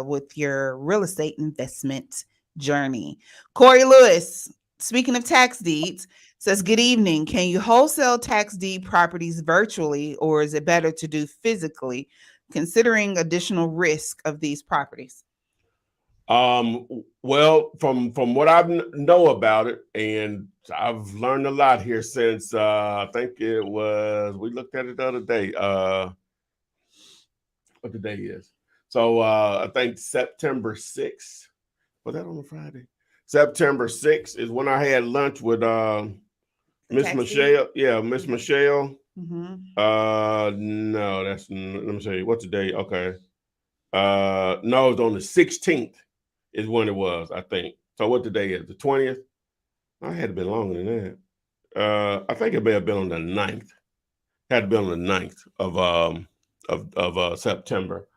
with your real estate investment journey. Corey Lewis, speaking of tax deeds, says, good evening. Can you wholesale tax deed properties virtually, or is it better to do physically, considering additional risk of these properties? Well, from what I know about it, and I've learned a lot here since I think we looked at it the other day. What the day is? So I think September 6th. Was that on a Friday? September 6th is when I had lunch with Miss Michelle. Yeah, Miss Michelle. Mm-hmm. No, let me see. What's the day? Okay. No, it was on the 16th. Is when it was, I think. So what the day is? The 20th? I had to be longer than that. I think it may have been on the 9th. Had to be on the 9th of September.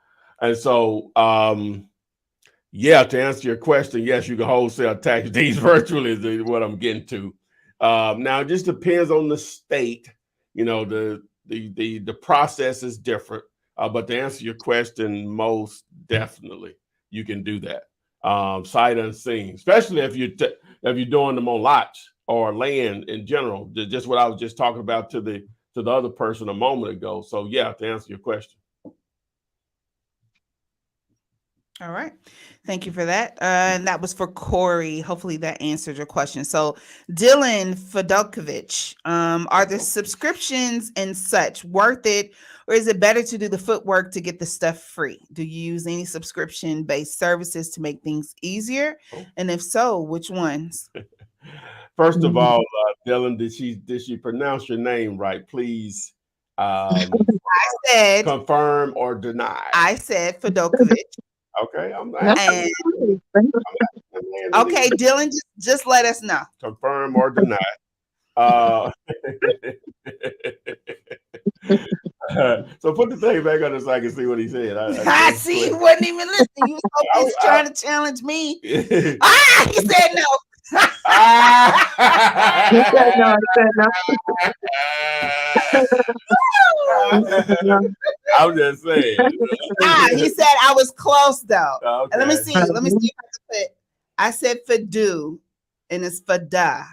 And so, yeah, to answer your question, yes, you can wholesale tax deeds virtually is what I'm getting to. Now, it just depends on the state. The process is different. But to answer your question, most definitely you can do that. Sight unseen, especially if you're doing them on lots or land in general. Just what I was just talking about to the other person a moment ago. So yeah, to answer your question. All right. Thank you for that. And that was for Corey. Hopefully that answered your question. So Dylan Fedokovich, are the subscriptions and such worth it, or is it better to do the footwork to get the stuff free? Do you use any subscription-based services to make things easier? And if so, which ones? First of all, Dylan, did she pronounce your name right? Please I said confirm or deny. I said Fedokovich. Okay, okay, Dylan, just let us know. Confirm or deny. So put the thing back on it so I can see what he said. I see he wasn't even listening. He was so busy trying to challenge me. He said no. He said no. I'm just saying. He said I was close though. Okay. Let me see if I can put. I said Fadu, and it's Fada.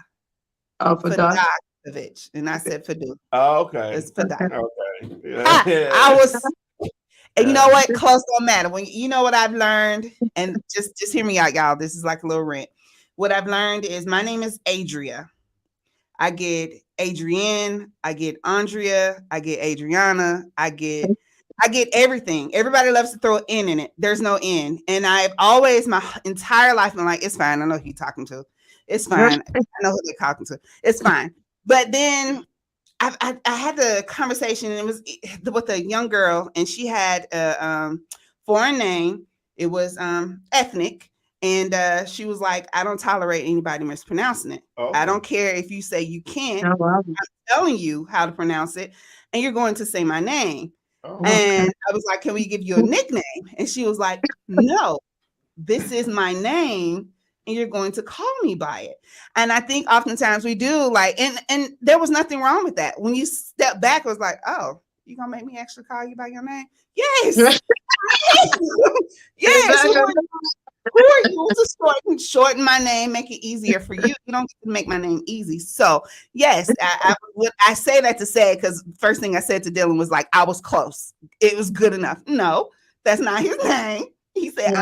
Oh, Fada. And I said Fadu. Oh, okay. It's Fada. Okay. Yeah. I was. And you know what? Close don't matter. When you know what I've learned, and just hear me out, y'all. This is like a little rant. What I've learned is my name is Adria. I get Adrienne, I get Andrea, I get Adriana, I get everything. Everybody loves to throw an N in it. There's no N. And I've always my entire life been like, it's fine. I know who you're talking to. It's fine. I know who they're talking to. It's fine. But then I had the conversation, and it was with a young girl, and she had a foreign name. It was ethnic. And she was like, I don't tolerate anybody mispronouncing it. Okay. I don't care if you say you can't. Oh, wow. I'm telling you how to pronounce it, and you're going to say my name. Oh. And I was like, can we give you a nickname? And she was like, no, this is my name, and you're going to call me by it. And I think oftentimes we do, like, and there was nothing wrong with that. When you step back, it was like, oh, you gonna make me actually call you by your name? Yes. Yes. Who are you to shorten my name, make it easier for you? You don't get to make my name easy. So yes, I say that to say, because first thing I said to Dylan was like, I was close. It was good enough. No, that's not his name. He said,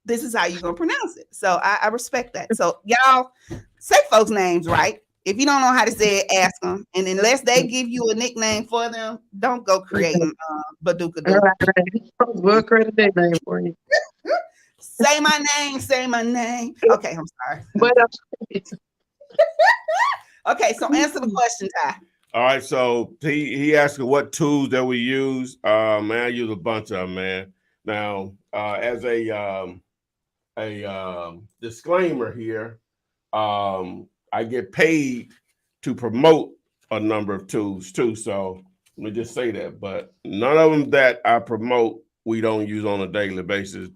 this is how you're gonna pronounce it. So I respect that. So y'all say folks' names right. If you don't know how to say it, ask them. And unless they give you a nickname for them, don't go creating Baduka. We'll create a nickname for you. Say my name. Say my name. Okay, I'm sorry. But okay, so answer the question, Ty. All right, so he asked what tools that we use. Man, I use a bunch of them, man. Now, as a disclaimer here, I get paid to promote a number of tools too. So let me just say that. But none of them that I promote, we don't use on a daily basis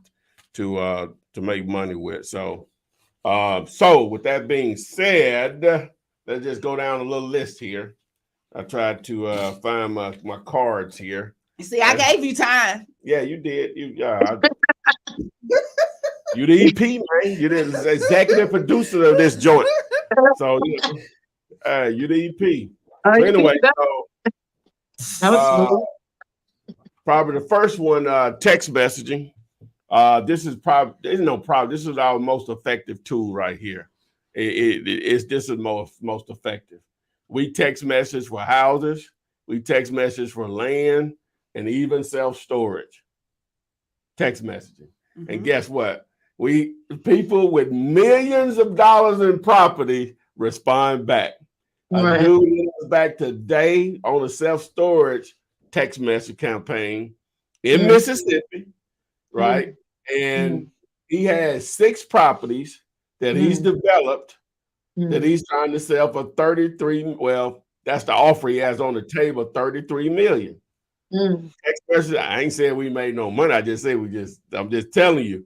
to make money with. So with that being said, let's just go down a little list here. I tried to find my cards here. You see, I gave you time. Yeah, you did. You the EP, man. You're the executive producer of this joint. So you the EP. So anyway, probably the first one, text messaging. This is probably there's no problem. This is our most effective tool right here. This is most effective. We text message for houses, we text message for land, and even self-storage. Text messaging. Mm-hmm. And guess what? People with millions of dollars in property respond back. A dude was back today on a self-storage text message campaign in Mississippi, right? And he has 6 properties that he's developed that he's trying to sell for 33. Well, that's the offer he has on the table, 33 million. I ain't saying we made no money. I just say I'm just telling you.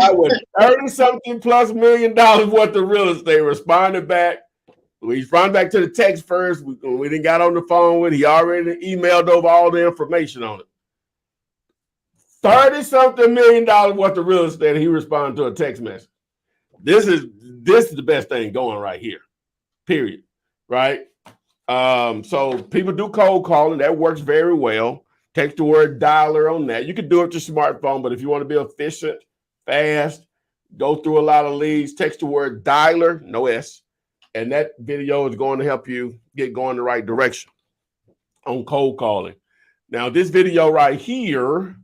I was 30-something plus $1 million worth of real estate. Responded back. We responded back to the text first. We didn't got on the phone with. He already emailed over all the information on it. 30-something $1 million worth of real estate. He responded to a text message. This is the best thing going right here. Period. Right. So people do cold calling. That works very well. Text the word dialer on that. You can do it with your smartphone, but if you want to be efficient, fast, go through a lot of leads, text the word dialer, no S, and that video is going to help you get going the right direction on cold calling. Now, this video right here,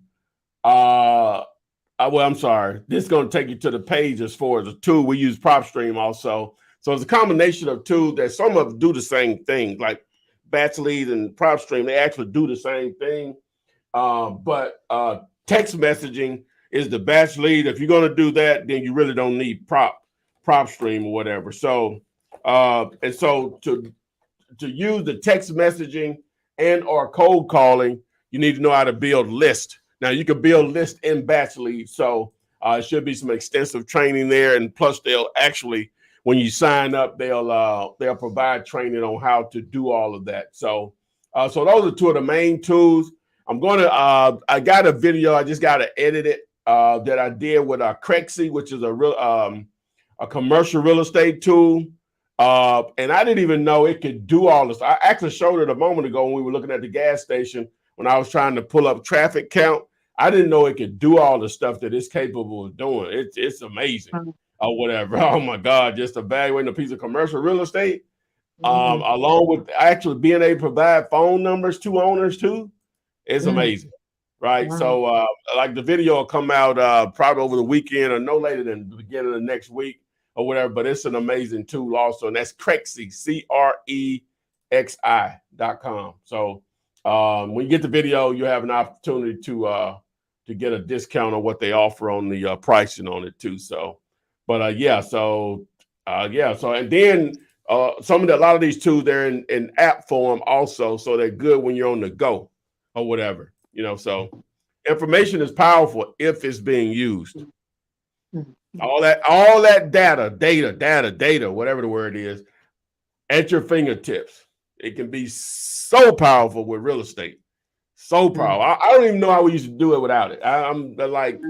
I'm sorry. This is going to take you to the page as far as a tool. We use PropStream also. So it's a combination of tools that some of them do the same thing, like Batch Lead and PropStream. They actually do the same thing. But text messaging is the Batch Lead. If you're going to do that, then you really don't need PropStream or whatever. So and so to use the text messaging and or cold calling, you need to know how to build lists. Now you can build lists in Batch Lead. So it should be some extensive training there. And plus they'll actually, when you sign up, they'll provide training on how to do all of that. So so those are 2 of the main tools. I'm going to, I got a video, I just got to edit it that I did with Crexy, which is a commercial real estate tool. And I didn't even know it could do all this. I actually showed it a moment ago when we were looking at the gas station when I was trying to pull up traffic count. I didn't know it could do all the stuff that it's capable of doing. It's amazing or whatever. Oh my God, just evaluating a piece of commercial real estate, along with actually being able to provide phone numbers to owners too. It's amazing. Right. Wow. So like the video will come out probably over the weekend or no later than the beginning of next week or whatever. But it's an amazing tool also. And that's Crexy, CREXI.com. So when you get the video, you have an opportunity to get a discount on what they offer on the pricing on it too. So, but and then a lot of these tools, they're in app form also, so they're good when you're on the go or whatever, so information is powerful if it's being used. All that data, whatever the word is, at your fingertips. It can be so powerful with real estate. So powerful. I don't even know how we used to do it without it. I'm like,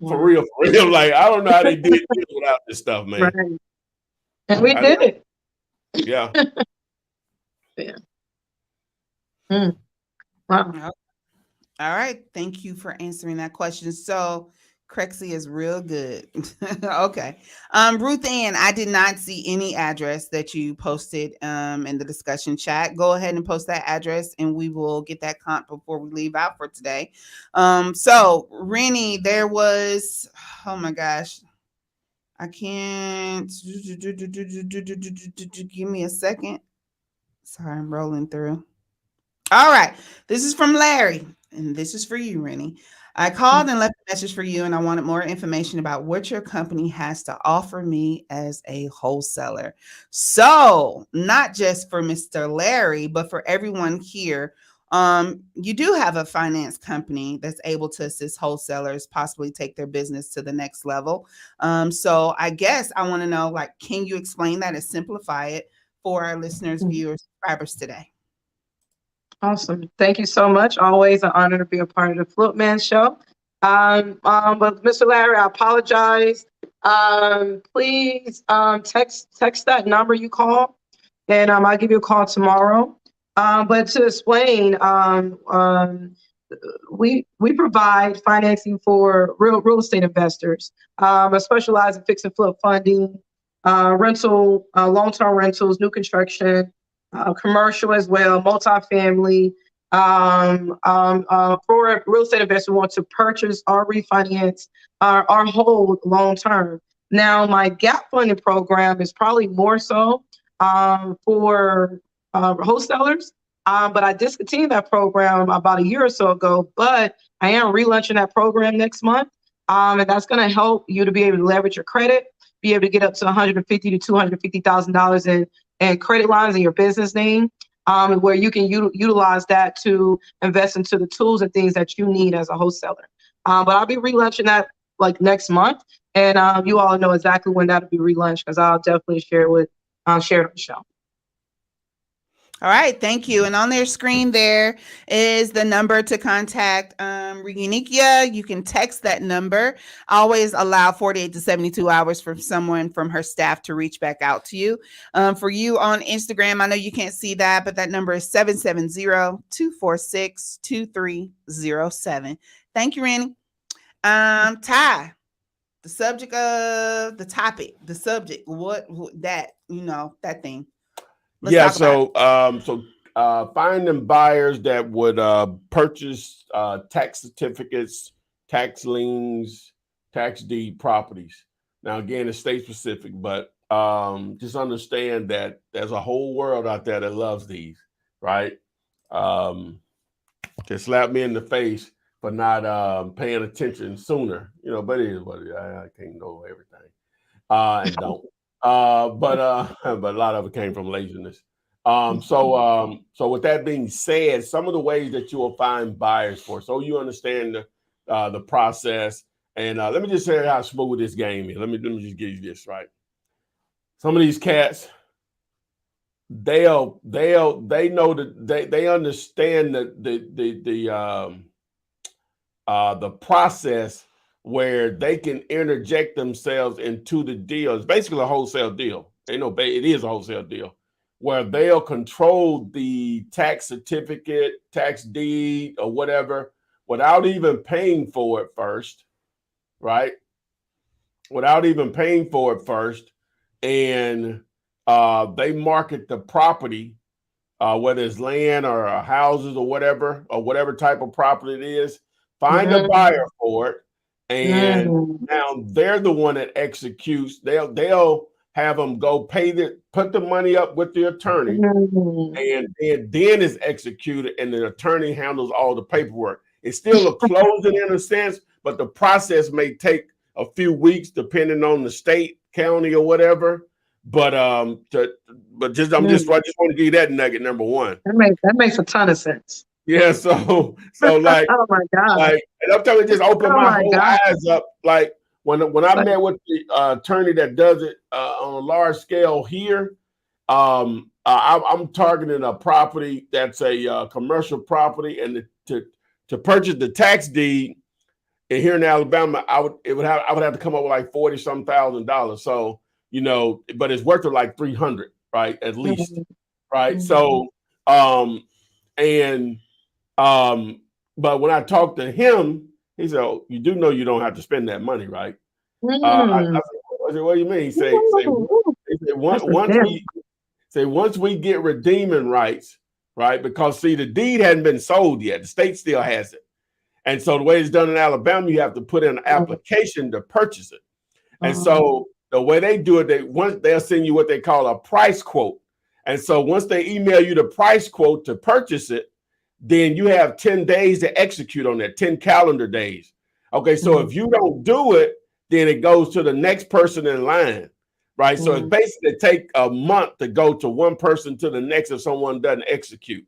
for real. Like, I don't know how they did it without this stuff, man. Right. And we did it. Yeah. Yeah. Wow. All right. Thank you for answering that question. So Crexy is real good. Okay. Ruth Ann, I did not see any address that you posted in the discussion chat. Go ahead and post that address and we will get that comp before we leave out for today. So Rennie, there was, oh my gosh, I can't. Give me a second. Sorry, I'm rolling through. All right. This is from Larry, and this is for you, Rennie. I called and left a message for you, and I wanted more information about what your company has to offer me as a wholesaler. So, not just for Mr. Larry, but for everyone here. You do have a finance company that's able to assist wholesalers possibly take their business to the next level. So I guess I want to know, like, can you explain that and simplify it for our listeners, viewers, subscribers today? Awesome. Thank you so much. Always an honor to be a part of the Flipman show. But Mr. Larry, I apologize. Please text that number you call, and I'll give you a call tomorrow. But to explain, we provide financing for real estate investors. I specialize in fix and flip funding, rental, long-term rentals, new construction, commercial as well, multifamily. For a real estate investor who wants to purchase or refinance or hold long term. Now, my gap funding program is probably more so for wholesalers, but I discontinued that program about a year or so ago. But I am relaunching that program next month, and that's going to help you to be able to leverage your credit, be able to get up to $150,000 to $250,000 and credit lines in your business name, where you can utilize that to invest into the tools and things that you need as a wholesaler. But I'll be relaunching that like next month, and you all know exactly when that'll be relaunched because I'll definitely share it on the show. All right, thank you. And on their screen there is the number to contact Reginikia. You can text that number. Always allow 48 to 72 hours for someone from her staff to reach back out to you. For you on Instagram, I know you can't see that, but that number is 770-246-2307. Thank you, Randy. Ty, the subject of the topic, the subject, what that, that thing. Let's finding buyers that would purchase tax certificates, tax liens, tax deed properties. Now, again, it's state specific, but just understand that there's a whole world out there that loves these, right? Just slap me in the face for not paying attention sooner, but it is what it is. I can't know everything and don't. But a lot of it came from laziness. So with that being said, some of the ways that you will find buyers for, so you understand the process. And let me just say how smooth this game is. Let me just give you this, right? Some of these cats, they know that they understand the process where they can interject themselves into the deal. It's basically a wholesale deal. It is a wholesale deal where they'll control the tax certificate, tax deed, or whatever without even paying for it first, right? Without even paying for it first. And they market the property, whether it's land or houses or whatever type of property it is, find a buyer for it. And now they're the one that executes. They'll have them go put the money up with the attorney, and then it's executed, and the attorney handles all the paperwork. It's still a closing in a sense, but the process may take a few weeks depending on the state, county, or whatever. But I just want to give you that nugget number one. That makes a ton of sense. Yeah, so like, oh my God, like, and I'm telling you, just open my whole eyes up. Like when I met with the attorney that does it on a large scale here, I'm targeting a property that's a commercial property, and to purchase the tax deed, and here in Alabama, I would have to come up with like $40-some thousand. So but it's worth it like $300, right, at least, right? So But when I talked to him, he said, "Oh, you do know you don't have to spend that money, right?" Mm. I said, "What do you mean?" Ooh, He said that's a once gem. we once we get redeeming rights, right? Because see, the deed hadn't been sold yet. The state still has it. And so the way it's done in Alabama, you have to put in an application to purchase it. And so the way they do it, they'll send you what they call a price quote. And so once they email you the price quote to purchase it, then you have 10 days to execute on that, 10 calendar days. Okay, so if you don't do it, then it goes to the next person in line, right? So it basically take a month to go to one person to the next if someone doesn't execute.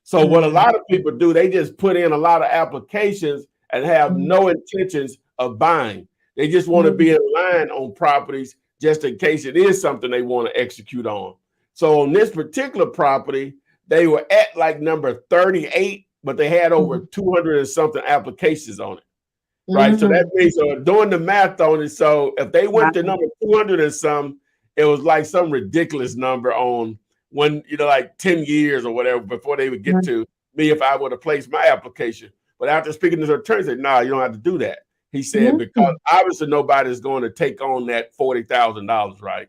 So what a lot of people do, they just put in a lot of applications and have no intentions of buying. They just want to be in line on properties just in case it is something they want to execute on. So on this particular property, they were at like number 38, but they had over 200 and something applications on it. Right. So that means doing the math on it. So if they went to number 200 and some, it was like some ridiculous number on when, like 10 years or whatever before they would get to me if I would have placed my application. But after speaking to the attorney, he said, "No, you don't have to do that." He said, because obviously nobody's going to take on that $40,000, right?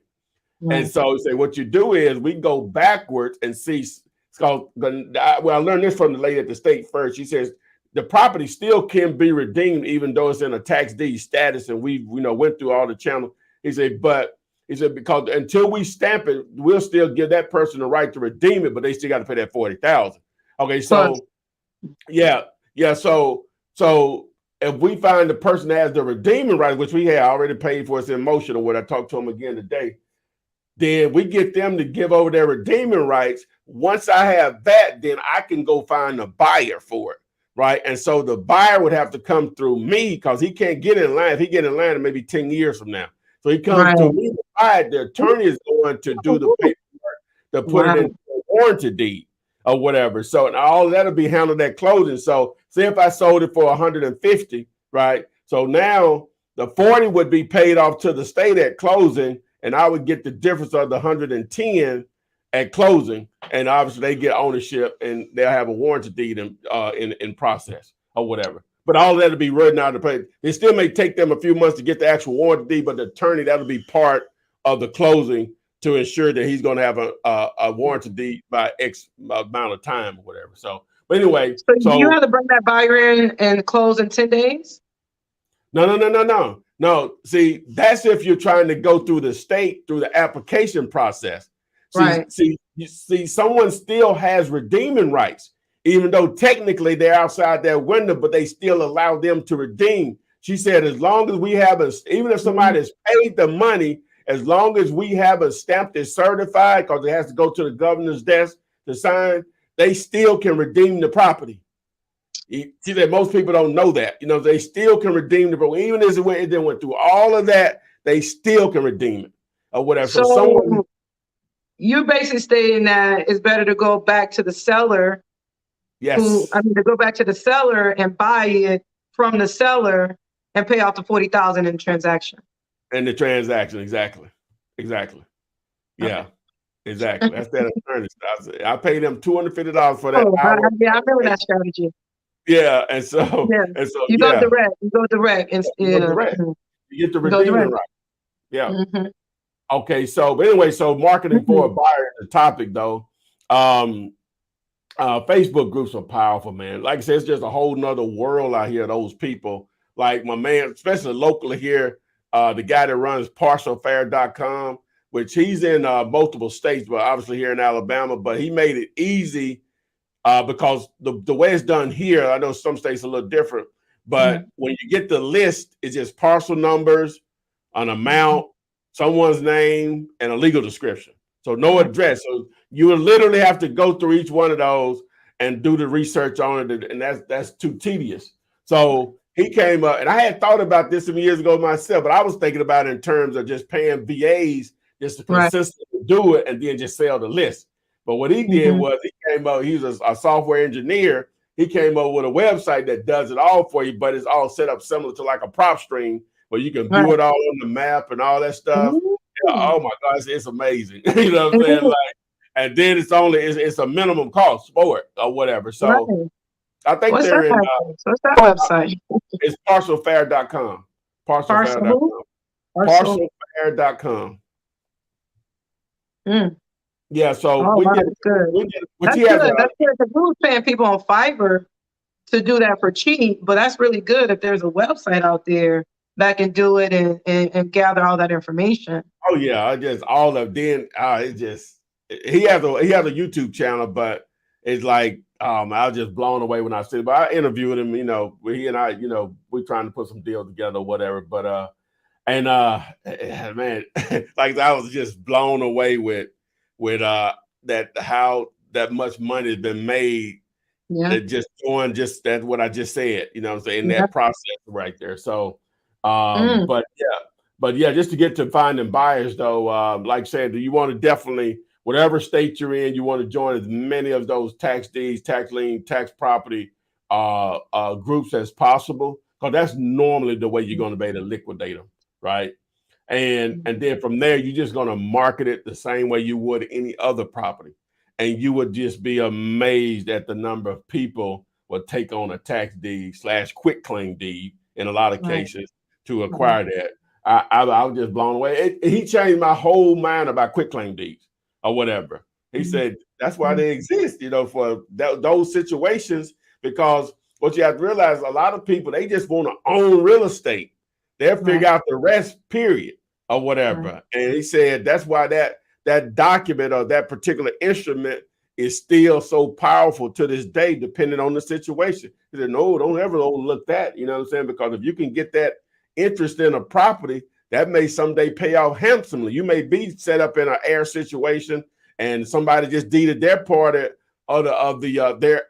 And so he said, what you do is we go backwards and see. It's called, well, I learned this from the lady at the state first. She says the property still can be redeemed even though it's in a tax deed status, and we went through all the channels. He said, but he said because until we stamp it, we'll still give that person the right to redeem it, but they still got to pay that $40,000. Okay, so yeah. So if we find the person that has the redeeming right, which we have already paid for, it's in motion, or what I talked to him again today, then we get them to give over their redeeming rights. Once I have that, then I can go find a buyer for it, right? And so the buyer would have to come through me because he can't get in line. If he get in line, maybe 10 years from now. So he comes through me to buy it. The attorney is going to do the paperwork to put it into a warranty deed or whatever. So and all that'll be handled at closing. So say if I sold it for 150, right? So now the 40 would be paid off to the state at closing, and I would get the difference of the 110 at closing, and obviously they get ownership, and they'll have a warranty deed in process or whatever. But all that'll be written out of the paper. It still may take them a few months to get the actual warranty deed, but the attorney, that'll be part of the closing to ensure that he's going to have a warranty deed by X amount of time or whatever. So, but anyway, so you have to bring that buyer in and close in 10 days? No. See, that's if you're trying to go through the state through the application process. See, someone still has redeeming rights, even though technically they're outside their window, but they still allow them to redeem. She said, as long as we haven't, even if somebody has paid the money, as long as we haven't stamped it certified, because it has to go to the governor's desk to sign, they still can redeem the property. See that most people don't know that. They still can redeem the property. Even if it then went through all of that, they still can redeem it or whatever. So you basically stating that it's better to go back to the seller. Yes. To go back to the seller and buy it from the seller and pay off the $40,000 in transaction. And the transaction, exactly. Yeah, exactly. That's that attorney. I paid them $250 for that. Yeah, I remember that strategy. Yeah, and so you go direct. You go direct. You get the redeeming right. Yeah. Okay. So, but anyway, marketing for a buyer is the topic, though. Facebook groups are powerful, man. Like I said, it's just a whole nother world out here. Those people, like my man, especially locally here, the guy that runs parcelfair.com, which he's in multiple states, but obviously here in Alabama. But he made it easy. Because the way it's done here, I know some states are a little different, but when you get the list, it's just parcel numbers, an amount, someone's name, and a legal description. So no address. So you would literally have to go through each one of those and do the research on it, and that's too tedious. So he came up, and I had thought about this some years ago myself, but I was thinking about it in terms of just paying VAs just to consistently do it and then just sell the list. But what he did was he came up, he's a software engineer. He came up with a website that does it all for you, but it's all set up similar to like a prop stream where you can view it all on the map and all that stuff. Yeah, oh my gosh, it's amazing. You know what I'm saying? And then it's a minimum cost for it or whatever. So I think What's they're that in. address? What's that website? It's parcelfair.com. Parcel Parcelfair.com. who? Parcel. Parcelfair.com. Mm. Yeah, so Oh, wow, that's good. which That's he has good. a, That's good. Because we were paying people on Fiverr to do that for cheap, but that's really good if there's a website out there that can do it and gather all that information. oh yeah, I just all of then it just he has a YouTube channel, but it's like I was just blown away when I see it. But I interviewed him, he and I, we're trying to put some deals together or whatever. But man, like I was just blown away with that how that much money has been made. Yeah. That just doing just that what I just said, what I'm saying, Yeah. that process right there. So but yeah, just to get to finding buyers though, like I said, do you want to definitely whatever state you're in, you want to join as many of those tax deeds, tax lien, tax property groups as possible, because that's normally the way you're going to be able to liquidate them, right? And then from there, you're just going to market it the same way you would any other property. And you would just be amazed at the number of people would take on a tax deed / quick claim deed in a lot of cases to acquire that. I was just blown away. He changed my whole mind about quick claim deeds or whatever. He said that's why they exist, for those situations, because what you have to realize, a lot of people, they just want to own real estate. They'll figure out the rest, period, or whatever. And he said that's why that document or that particular instrument is still so powerful to this day, depending on the situation. He said, no, don't ever overlook that, you know what I'm saying? Because if you can get that interest in a property, that may someday pay off handsomely. You may be set up in an air situation and somebody just deeded their part of their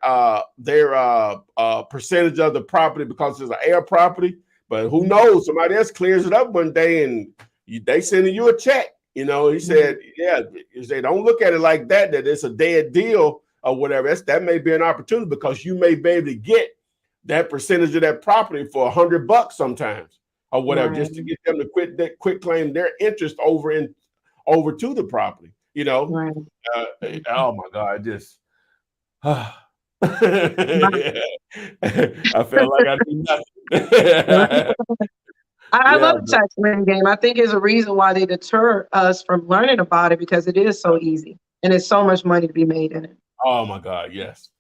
percentage of the property because it's an air property. But who knows? Somebody else clears it up one day and they sending you a check. He said, don't look at it like that it's a dead deal or whatever. That may be an opportunity because you may be able to get that percentage of that property for $100 sometimes or whatever, just to get them to quit claim their interest over to the property, Oh my God, just I felt like I did nothing. I love the tax lien game. I think it's a reason why they deter us from learning about it, because it is so easy and there's so much money to be made in it. Oh my God, yes.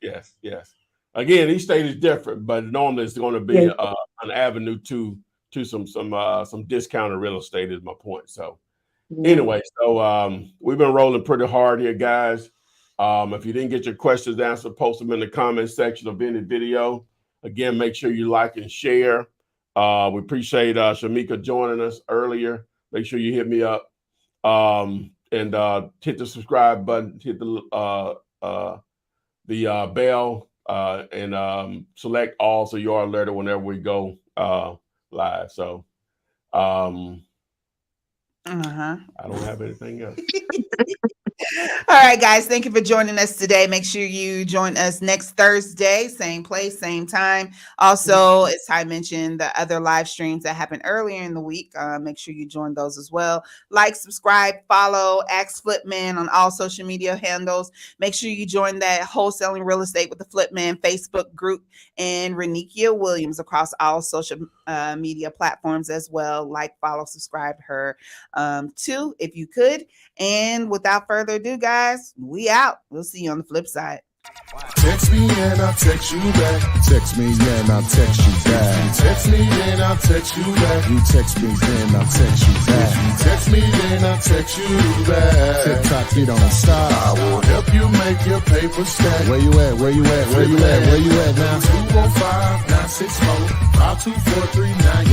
Again, each state is different, but normally it's going to be an avenue to some discounted real estate is my point. So anyway, we've been rolling pretty hard here, guys. If you didn't get your questions answered, post them in the comment section of any video. Again, make sure you like and share. We appreciate Shamika joining us earlier. Make sure you hit me up and hit the subscribe button, hit the bell, and select all so you are alerted whenever we go live. So I don't have anything else. All right, guys, thank you for joining us today. Make sure you join us next Thursday, same place, same time. Also, as Ty mentioned, the other live streams that happened earlier in the week, make sure you join those as well. Like, subscribe, follow, Ask Flipman on all social media handles. Make sure you join that Wholesaling Real Estate with the Flipman Facebook group, and Renikia Williams across all social media platforms as well. Like, follow, subscribe to her too, if you could. And without further ado, guys, we out. We'll see you on the flip side. Text me and I'll text you back. Text me, and I'll text you back. Text me and I'll text you back. You text me, then I'll text you back. Text me and I'll text you back. TikTok, you don't stop. I will help you make your paper stack. Where you at? Where you at? Where you at? Where you at now? 215-964-5243.